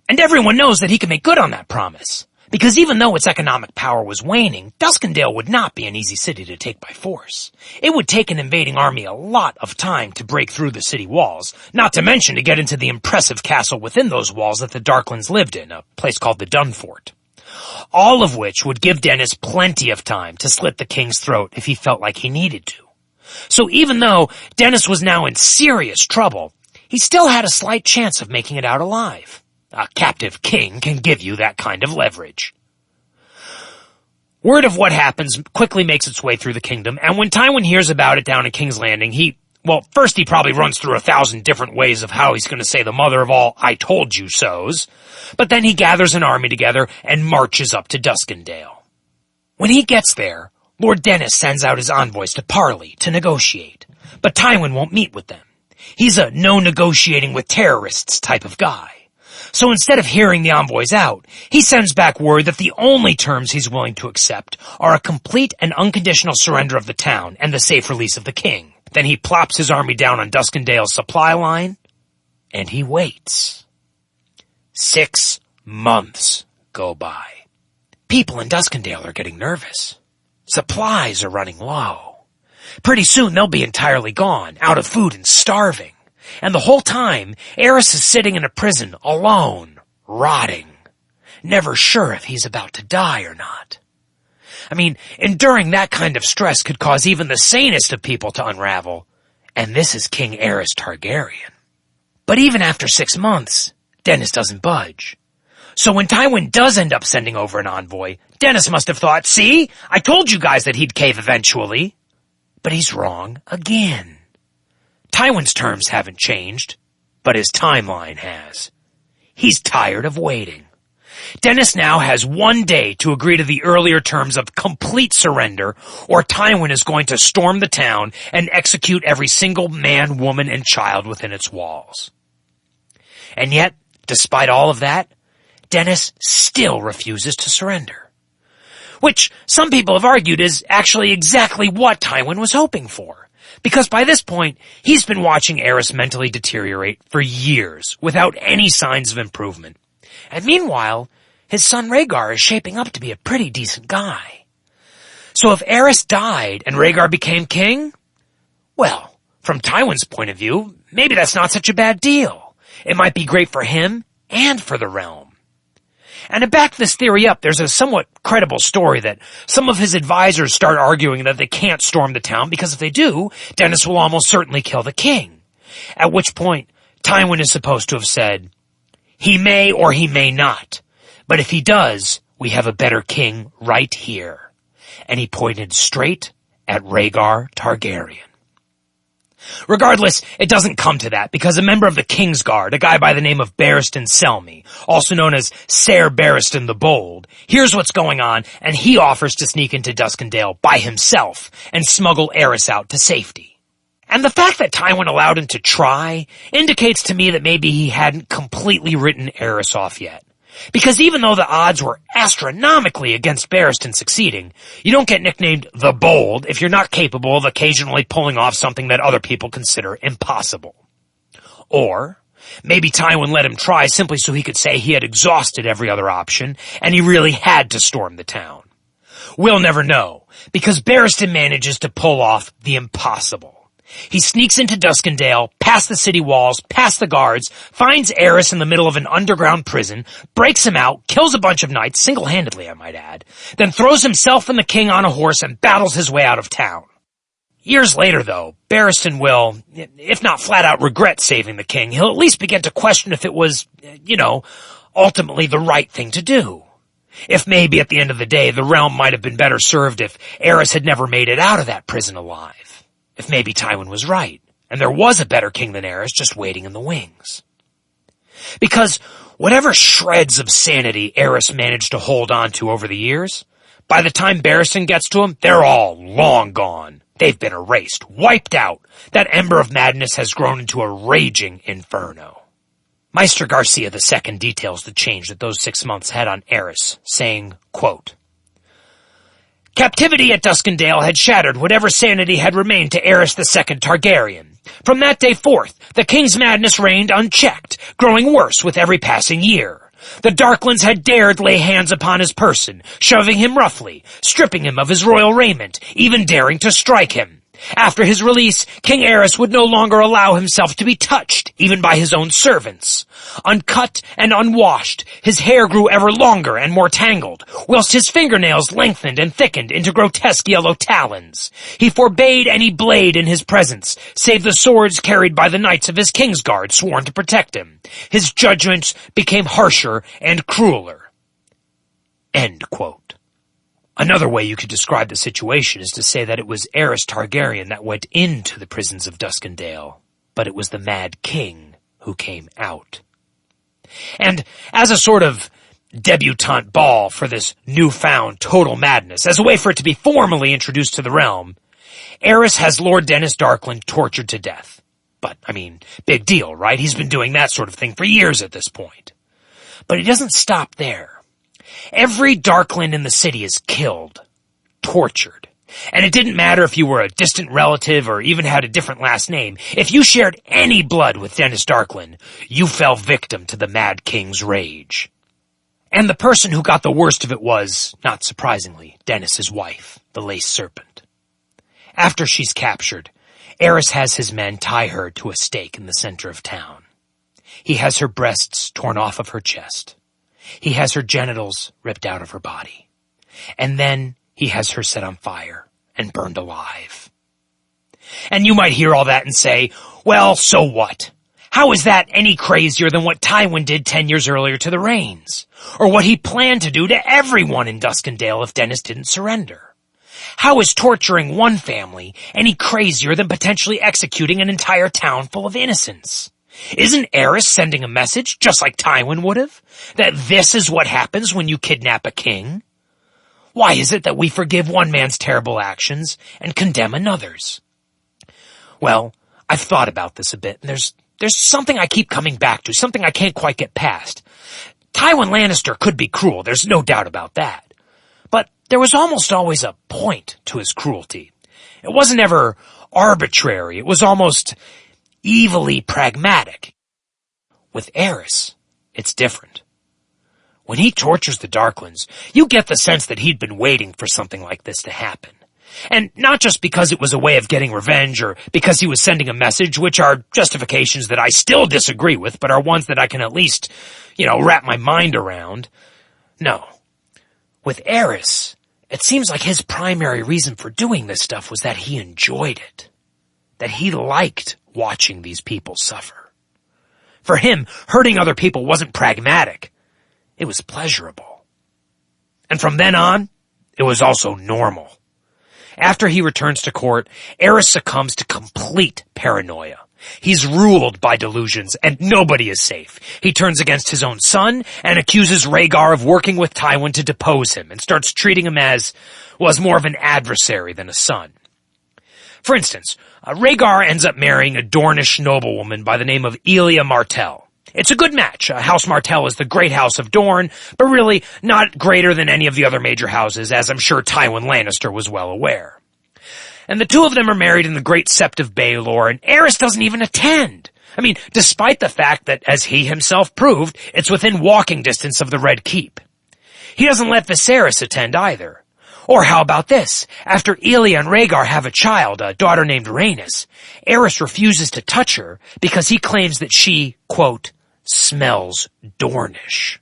And everyone knows that he can make good on that promise, because even though its economic power was waning, Duskendale would not be an easy city to take by force. It would take an invading army a lot of time to break through the city walls, not to mention to get into the impressive castle within those walls that the Darklands lived in, a place called the Dunfort. All of which would give Dennis plenty of time to slit the king's throat if he felt like he needed to. So even though Dennis was now in serious trouble, he still had a slight chance of making it out alive. A captive king can give you that kind of leverage. Word of what happens quickly makes its way through the kingdom, and when Tywin hears about it down at King's Landing, first he probably runs through 1,000 different ways of how he's going to say the mother of all I told you so's, but then he gathers an army together and marches up to Duskendale. When he gets there, Lord Dennis sends out his envoys to parley, to negotiate, but Tywin won't meet with them. He's a no negotiating with terrorists type of guy. So instead of hearing the envoys out, he sends back word that the only terms he's willing to accept are a complete and unconditional surrender of the town and the safe release of the king. Then he plops his army down on Duskendale's supply line, and he waits. 6 months go by. People in Duskendale are getting nervous. Supplies are running low. Pretty soon they'll be entirely gone, out of food and starving. And the whole time, Aerys is sitting in a prison, alone, rotting, never sure if he's about to die or not. I mean, enduring that kind of stress could cause even the sanest of people to unravel, and this is King Aerys Targaryen. But even after 6 months, Dennis doesn't budge. So when Tywin does end up sending over an envoy, Dennis must have thought, see, I told you guys that he'd cave eventually. But he's wrong again. Tywin's terms haven't changed, but his timeline has. He's tired of waiting. Dennis now has 1 day to agree to the earlier terms of complete surrender, or Tywin is going to storm the town and execute every single man, woman, and child within its walls. And yet, despite all of that, Dennis still refuses to surrender. Which some people have argued is actually exactly what Tywin was hoping for. Because by this point, he's been watching Aerys mentally deteriorate for years without any signs of improvement. And meanwhile, his son Rhaegar is shaping up to be a pretty decent guy. So if Aerys died and Rhaegar became king, well, from Tywin's point of view, maybe that's not such a bad deal. It might be great for him and for the realm. And to back this theory up, there's a somewhat credible story that some of his advisors start arguing that they can't storm the town because if they do, Dennis will almost certainly kill the king. At which point, Tywin is supposed to have said, "He may or he may not, but if he does, we have a better king right here." And he pointed straight at Rhaegar Targaryen. Regardless, it doesn't come to that because a member of the Kingsguard, a guy by the name of Barristan Selmy, also known as Ser Barristan the Bold, hears what's going on and he offers to sneak into Duskendale by himself and smuggle Aerys out to safety. And the fact that Tywin allowed him to try indicates to me that maybe he hadn't completely written Aerys off yet. Because even though the odds were astronomically against Barristan succeeding, you don't get nicknamed the Bold if you're not capable of occasionally pulling off something that other people consider impossible. Or, maybe Tywin let him try simply so he could say he had exhausted every other option, and he really had to storm the town. We'll never know, because Barristan manages to pull off the impossible. He sneaks into Duskendale, past the city walls, past the guards, finds Aerys in the middle of an underground prison, breaks him out, kills a bunch of knights, single-handedly I might add, then throws himself and the king on a horse and battles his way out of town. Years later, though, Barristan will, if not flat-out regret saving the king, he'll at least begin to question if it was, ultimately the right thing to do. If maybe at the end of the day the realm might have been better served if Aerys had never made it out of that prison alive. If maybe Tywin was right, and there was a better king than Aerys just waiting in the wings. Because whatever shreds of sanity Aerys managed to hold on to over the years, by the time Barristan gets to him, they're all long gone. They've been erased, wiped out. That ember of madness has grown into a raging inferno. Meister Garcia II details the change that those 6 months had on Aerys, saying, quote, "Captivity at Duskendale had shattered whatever sanity had remained to Aerys II Targaryen. From that day forth, the king's madness reigned unchecked, growing worse with every passing year. The Darklands had dared lay hands upon his person, shoving him roughly, stripping him of his royal raiment, even daring to strike him. After his release, King Aerys would no longer allow himself to be touched, even by his own servants. Uncut and unwashed, his hair grew ever longer and more tangled, whilst his fingernails lengthened and thickened into grotesque yellow talons. He forbade any blade in his presence, save the swords carried by the knights of his Kingsguard sworn to protect him. His judgments became harsher and crueler." End quote. Another way you could describe the situation is to say that it was Aerys Targaryen that went into the prisons of Duskendale, but it was the Mad King who came out. And as a sort of debutante ball for this newfound total madness, as a way for it to be formally introduced to the realm, Aerys has Lord Dennis Darkland tortured to death. But, big deal, right? He's been doing that sort of thing for years at this point. But he doesn't stop there. Every Darkland in the city is killed, tortured. And it didn't matter if you were a distant relative or even had a different last name. If you shared any blood with Dennis Darkland, you fell victim to the Mad King's rage. And the person who got the worst of it was, not surprisingly, Dennis's wife, the Lace Serpent. After she's captured, Aerys has his men tie her to a stake in the center of town. He has her breasts torn off of her chest. He has her genitals ripped out of her body. And then he has her set on fire and burned alive. And you might hear all that and say, well, so what? How is that any crazier than what Tywin did 10 years earlier to the Rains? Or what he planned to do to everyone in Duskendale if Dennis didn't surrender? How is torturing one family any crazier than potentially executing an entire town full of innocents? Isn't Aerys sending a message, just like Tywin would have, that this is what happens when you kidnap a king? Why is it that we forgive one man's terrible actions and condemn another's? Well, I've thought about this a bit, and there's something I keep coming back to, something I can't quite get past. Tywin Lannister could be cruel, there's no doubt about that. But there was almost always a point to his cruelty. It wasn't ever arbitrary, it was almost evilly pragmatic. With Aerys, it's different. When he tortures the Darklands, you get the sense that he'd been waiting for something like this to happen. And not just because it was a way of getting revenge or because he was sending a message, which are justifications that I still disagree with, but are ones that I can at least, wrap my mind around. No. With Aerys, it seems like his primary reason for doing this stuff was that he enjoyed it. That he liked watching these people suffer. For him, hurting other people wasn't pragmatic. It was pleasurable. And from then on, it was also normal. After he returns to court, Aerys succumbs to complete paranoia. He's ruled by delusions, and nobody is safe. He turns against his own son and accuses Rhaegar of working with Tywin to depose him and starts treating him as more of an adversary than a son. For instance, Rhaegar ends up marrying a Dornish noblewoman by the name of Elia Martell. It's a good match. House Martell is the great house of Dorne, but really not greater than any of the other major houses, as I'm sure Tywin Lannister was well aware. And the two of them are married in the Great Sept of Baelor, and Aerys doesn't even attend. I mean, despite the fact that, as he himself proved, it's within walking distance of the Red Keep. He doesn't let Viserys attend either. Or how about this? After Elia and Rhaegar have a child, a daughter named Rhaenys, Aerys refuses to touch her because he claims that she, quote, smells Dornish.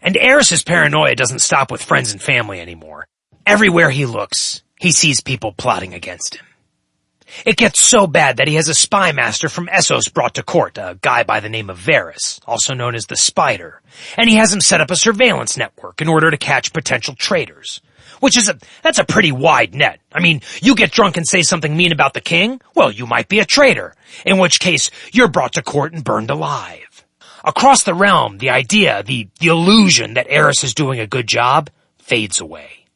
And Aerys' paranoia doesn't stop with friends and family anymore. Everywhere he looks, he sees people plotting against him. It gets so bad that he has a spy master from Essos brought to court, a guy by the name of Varys, also known as the Spider, and he has him set up a surveillance network in order to catch potential traitors. That's a pretty wide net. I mean, you get drunk and say something mean about the king, well, you might be a traitor, in which case you're brought to court and burned alive. Across the realm, the idea, the illusion that Aerys is doing a good job fades away.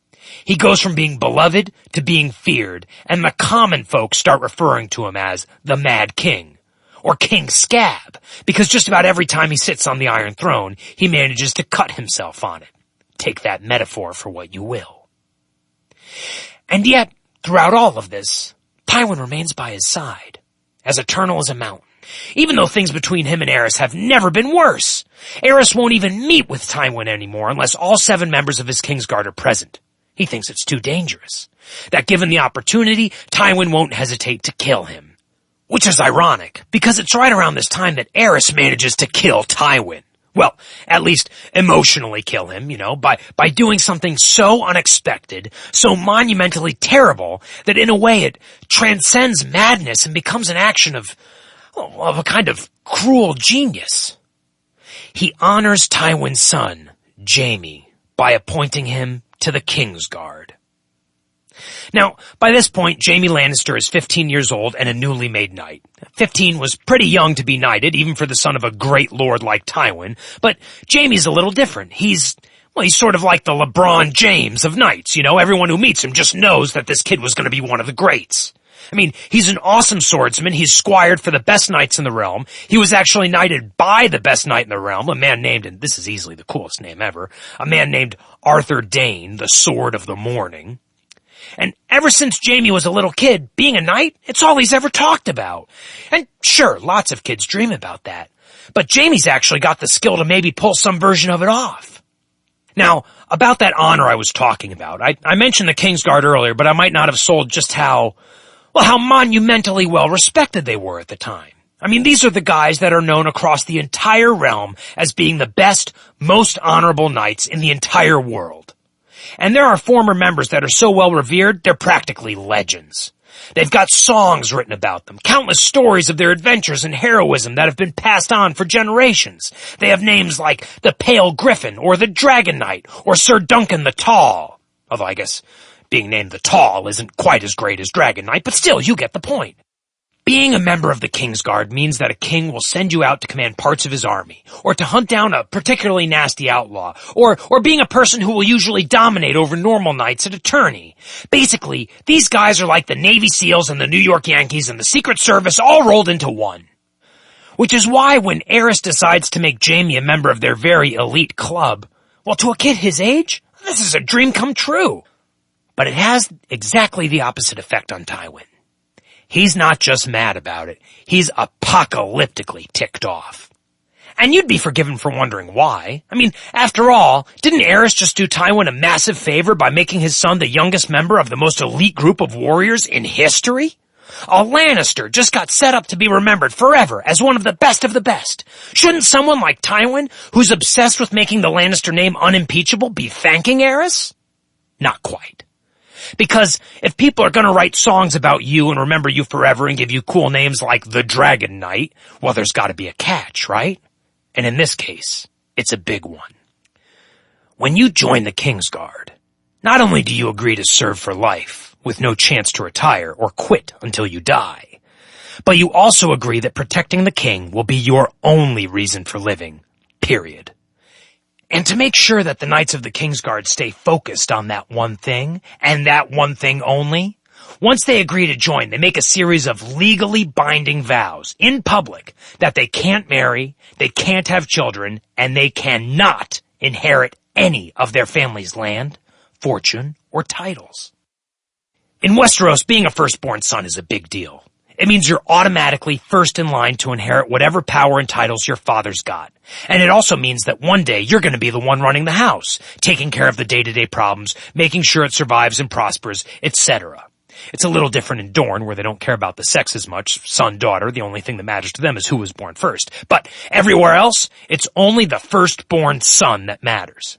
He goes from being beloved to being feared, and the common folk start referring to him as the Mad King, or King Scab, because just about every time he sits on the Iron Throne, he manages to cut himself on it. Take that metaphor for what you will. And yet, throughout all of this, Tywin remains by his side, as eternal as a mountain, even though things between him and Aerys have never been worse. Aerys won't even meet with Tywin anymore unless all 7 members of his Kingsguard are present. He thinks it's too dangerous. That given the opportunity, Tywin won't hesitate to kill him. Which is ironic, because it's right around this time that Aerys manages to kill Tywin. Well, at least emotionally kill him, by doing something so unexpected, so monumentally terrible, that in a way it transcends madness and becomes an action of a kind of cruel genius. He honors Tywin's son, Jaime, by appointing him to the Kingsguard. Now, by this point, Jaime Lannister is 15 years old and a newly made knight. 15 was pretty young to be knighted, even for the son of a great lord like Tywin, but Jaime's a little different. He's sort of like the LeBron James of knights, everyone who meets him just knows that this kid was going to be one of the greats. I mean, he's an awesome swordsman. He's squired for the best knights in the realm. He was actually knighted by the best knight in the realm, a man named, and this is easily the coolest name ever, a man named Arthur Dayne, the Sword of the Morning. And ever since Jaime was a little kid, being a knight, it's all he's ever talked about. And sure, lots of kids dream about that. But Jaime's actually got the skill to maybe pull some version of it off. Now, about that honor I was talking about, I mentioned the Kingsguard earlier, but I might not have sold just how monumentally well respected they were at the time. I mean, these are the guys that are known across the entire realm as being the best, most honorable knights in the entire world. And there are former members that are so well revered, they're practically legends. They've got songs written about them, countless stories of their adventures and heroism that have been passed on for generations. They have names like the Pale Griffin, or the Dragon Knight, or Sir Duncan the Tall. Although I guess being named the Tall isn't quite as great as Dragon Knight, but still, you get the point. Being a member of the Kingsguard means that a king will send you out to command parts of his army, or to hunt down a particularly nasty outlaw, or being a person who will usually dominate over normal knights at a tourney. Basically, these guys are like the Navy SEALs and the New York Yankees and the Secret Service all rolled into one. Which is why when Aerys decides to make Jaime a member of their very elite club, well, to a kid his age, this is a dream come true. But it has exactly the opposite effect on Tywin. He's not just mad about it, he's apocalyptically ticked off. And you'd be forgiven for wondering why. I mean, after all, didn't Aerys just do Tywin a massive favor by making his son the youngest member of the most elite group of warriors in history? A Lannister just got set up to be remembered forever as one of the best. Shouldn't someone like Tywin, who's obsessed with making the Lannister name unimpeachable, be thanking Aerys? Not quite. Because if people are going to write songs about you and remember you forever and give you cool names like the Dragon Knight, well, there's got to be a catch, right? And in this case, it's a big one. When you join the Kingsguard, not only do you agree to serve for life, with no chance to retire or quit until you die, but you also agree that protecting the king will be your only reason for living, period. And to make sure that the Knights of the Kingsguard stay focused on that one thing, and that one thing only, once they agree to join, they make a series of legally binding vows in public that they can't marry, they can't have children, and they cannot inherit any of their family's land, fortune, or titles. In Westeros, being a firstborn son is a big deal. It means you're automatically first in line to inherit whatever power and titles your father's got. And it also means that one day you're going to be the one running the house, taking care of the day-to-day problems, making sure it survives and prospers, etc. It's a little different in Dorne, where they don't care about the sex as much. Son, daughter, the only thing that matters to them is who was born first. But everywhere else, it's only the firstborn son that matters.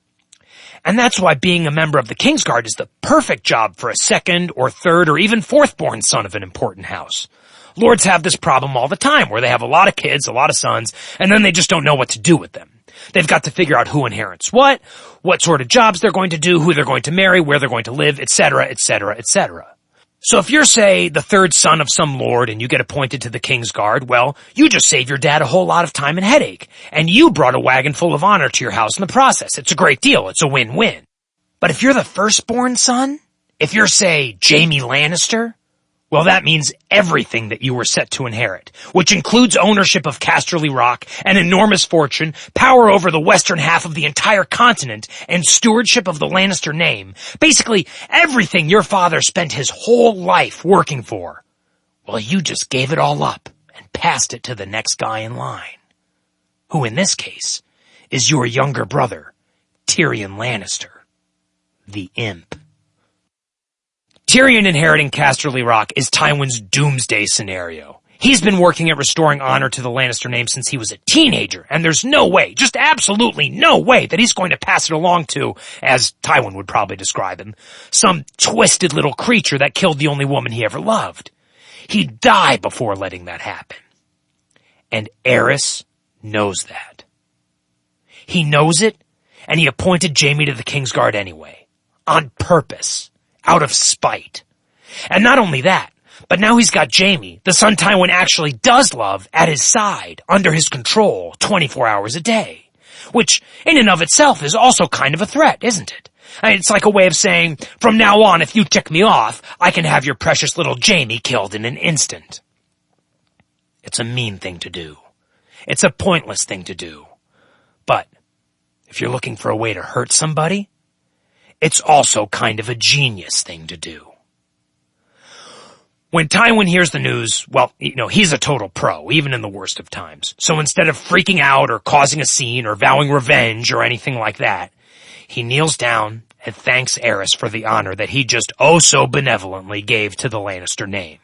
And that's why being a member of the Kingsguard is the perfect job for a second or third or even fourth-born son of an important house. Lords have this problem all the time, where they have a lot of kids, a lot of sons, and then they just don't know what to do with them. They've got to figure out who inherits what sort of jobs they're going to do, who they're going to marry, where they're going to live, etc., etc., etc. So if you're, say, the third son of some lord and you get appointed to the Kingsguard, well, you just save your dad a whole lot of time and headache. And you brought a wagon full of honor to your house in the process. It's a great deal. It's a win-win. But if you're the firstborn son, if you're, say, Jaime Lannister, well, that means everything that you were set to inherit, which includes ownership of Casterly Rock, an enormous fortune, power over the western half of the entire continent, and stewardship of the Lannister name. Basically, everything your father spent his whole life working for. Well, you just gave it all up and passed it to the next guy in line, who in this case is your younger brother, Tyrion Lannister, the Imp. Tyrion inheriting Casterly Rock is Tywin's doomsday scenario. He's been working at restoring honor to the Lannister name since he was a teenager, and there's no way, just absolutely no way, that he's going to pass it along to, as Tywin would probably describe him, some twisted little creature that killed the only woman he ever loved. He'd die before letting that happen. And Aerys knows that. He knows it, and he appointed Jaime to the Kingsguard anyway. On purpose. Out of spite. And not only that, but now he's got Jaime, the son Tywin actually does love, at his side, under his control, 24 hours a day. Which, in and of itself, is also kind of a threat, isn't it? I mean, it's like a way of saying, from now on, if you tick me off, I can have your precious little Jaime killed in an instant. It's a mean thing to do. It's a pointless thing to do. But, if you're looking for a way to hurt somebody, it's also kind of a genius thing to do. When Tywin hears the news, well, he's a total pro, even in the worst of times. So instead of freaking out or causing a scene or vowing revenge or anything like that, he kneels down and thanks Aerys for the honor that he just oh so benevolently gave to the Lannister name.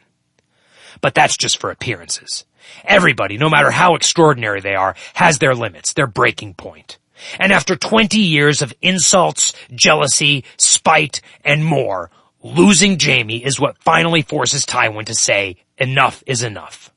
But that's just for appearances. Everybody, no matter how extraordinary they are, has their limits, their breaking point. And after 20 years of insults, jealousy, spite, and more, losing Jaime is what finally forces Tywin to say, enough is enough.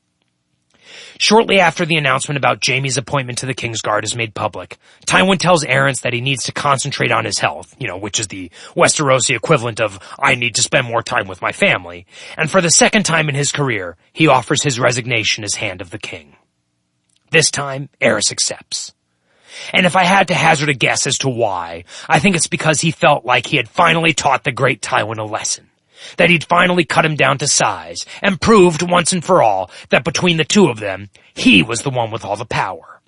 Shortly after the announcement about Jaime's appointment to the Kingsguard is made public, Tywin tells Aerys that he needs to concentrate on his health, which is the Westerosi equivalent of, I need to spend more time with my family, and for the second time in his career, he offers his resignation as Hand of the King. This time, Aerys accepts. And if I had to hazard a guess as to why, I think it's because he felt like he had finally taught the great Tywin a lesson. That he'd finally cut him down to size, and proved once and for all that between the two of them, he was the one with all the power.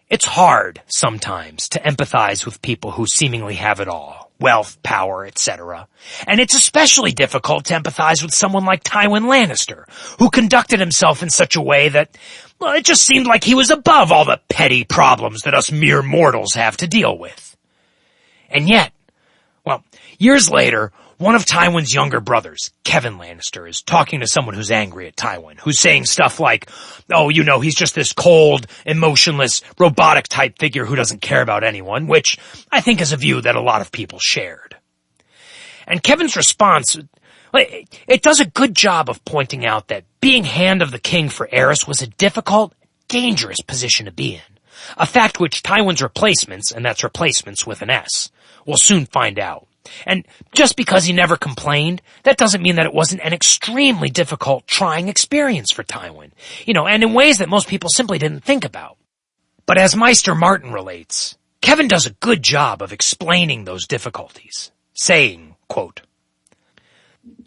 It's hard, sometimes, to empathize with people who seemingly have it all. Wealth, power, etc. And it's especially difficult to empathize with someone like Tywin Lannister, who conducted himself in such a way that, well, it just seemed like he was above all the petty problems that us mere mortals have to deal with. And yet, well, years later, one of Tywin's younger brothers, Kevan Lannister, is talking to someone who's angry at Tywin, who's saying stuff like, oh, he's just this cold, emotionless, robotic-type figure who doesn't care about anyone, which I think is a view that a lot of people shared. And Kevin's response, it does a good job of pointing out that being Hand of the King for Aerys was a difficult, dangerous position to be in, a fact which Tywin's replacements, and that's replacements with an S, will soon find out. And just because he never complained, that doesn't mean that it wasn't an extremely difficult, trying experience for Tywin, and in ways that most people simply didn't think about. But as Meister Martin relates, Kevan does a good job of explaining those difficulties, saying, quote,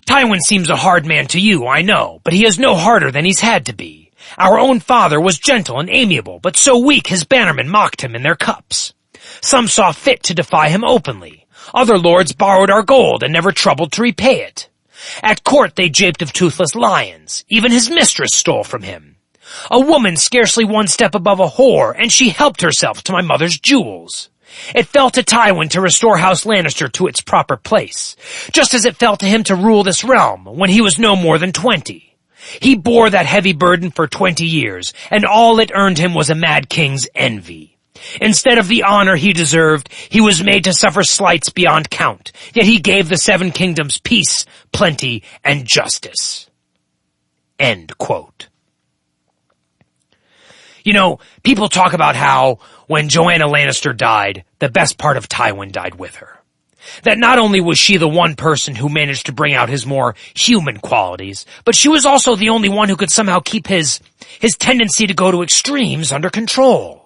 Tywin seems a hard man to you, I know, but he is no harder than he's had to be. Our own father was gentle and amiable, but so weak his bannermen mocked him in their cups. Some saw fit to defy him openly. Other lords borrowed our gold and never troubled to repay it. At court they japed of toothless lions. Even his mistress stole from him. A woman scarcely one step above a whore, and she helped herself to my mother's jewels. It fell to Tywin to restore House Lannister to its proper place, just as it fell to him to rule this realm when he was no more than 20. He bore that heavy burden for 20 years, and all it earned him was a mad king's envy. Instead of the honor he deserved, he was made to suffer slights beyond count, yet he gave the 7 kingdoms peace, plenty, and justice. End quote. People talk about how, when Joanna Lannister died, the best part of Tywin died with her. That not only was she the one person who managed to bring out his more human qualities, but she was also the only one who could somehow keep his tendency to go to extremes under control.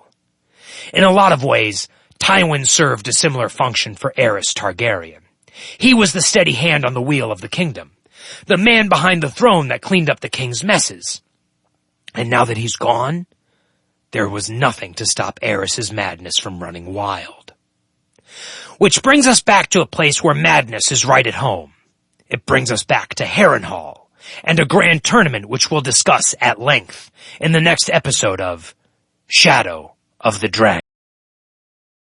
In a lot of ways, Tywin served a similar function for Aerys Targaryen. He was the steady hand on the wheel of the kingdom, the man behind the throne that cleaned up the king's messes. And now that he's gone, there was nothing to stop Aerys' madness from running wild. Which brings us back to a place where madness is right at home. It brings us back to Harrenhal, and a grand tournament which we'll discuss at length in the next episode of Shadow of the Dragon.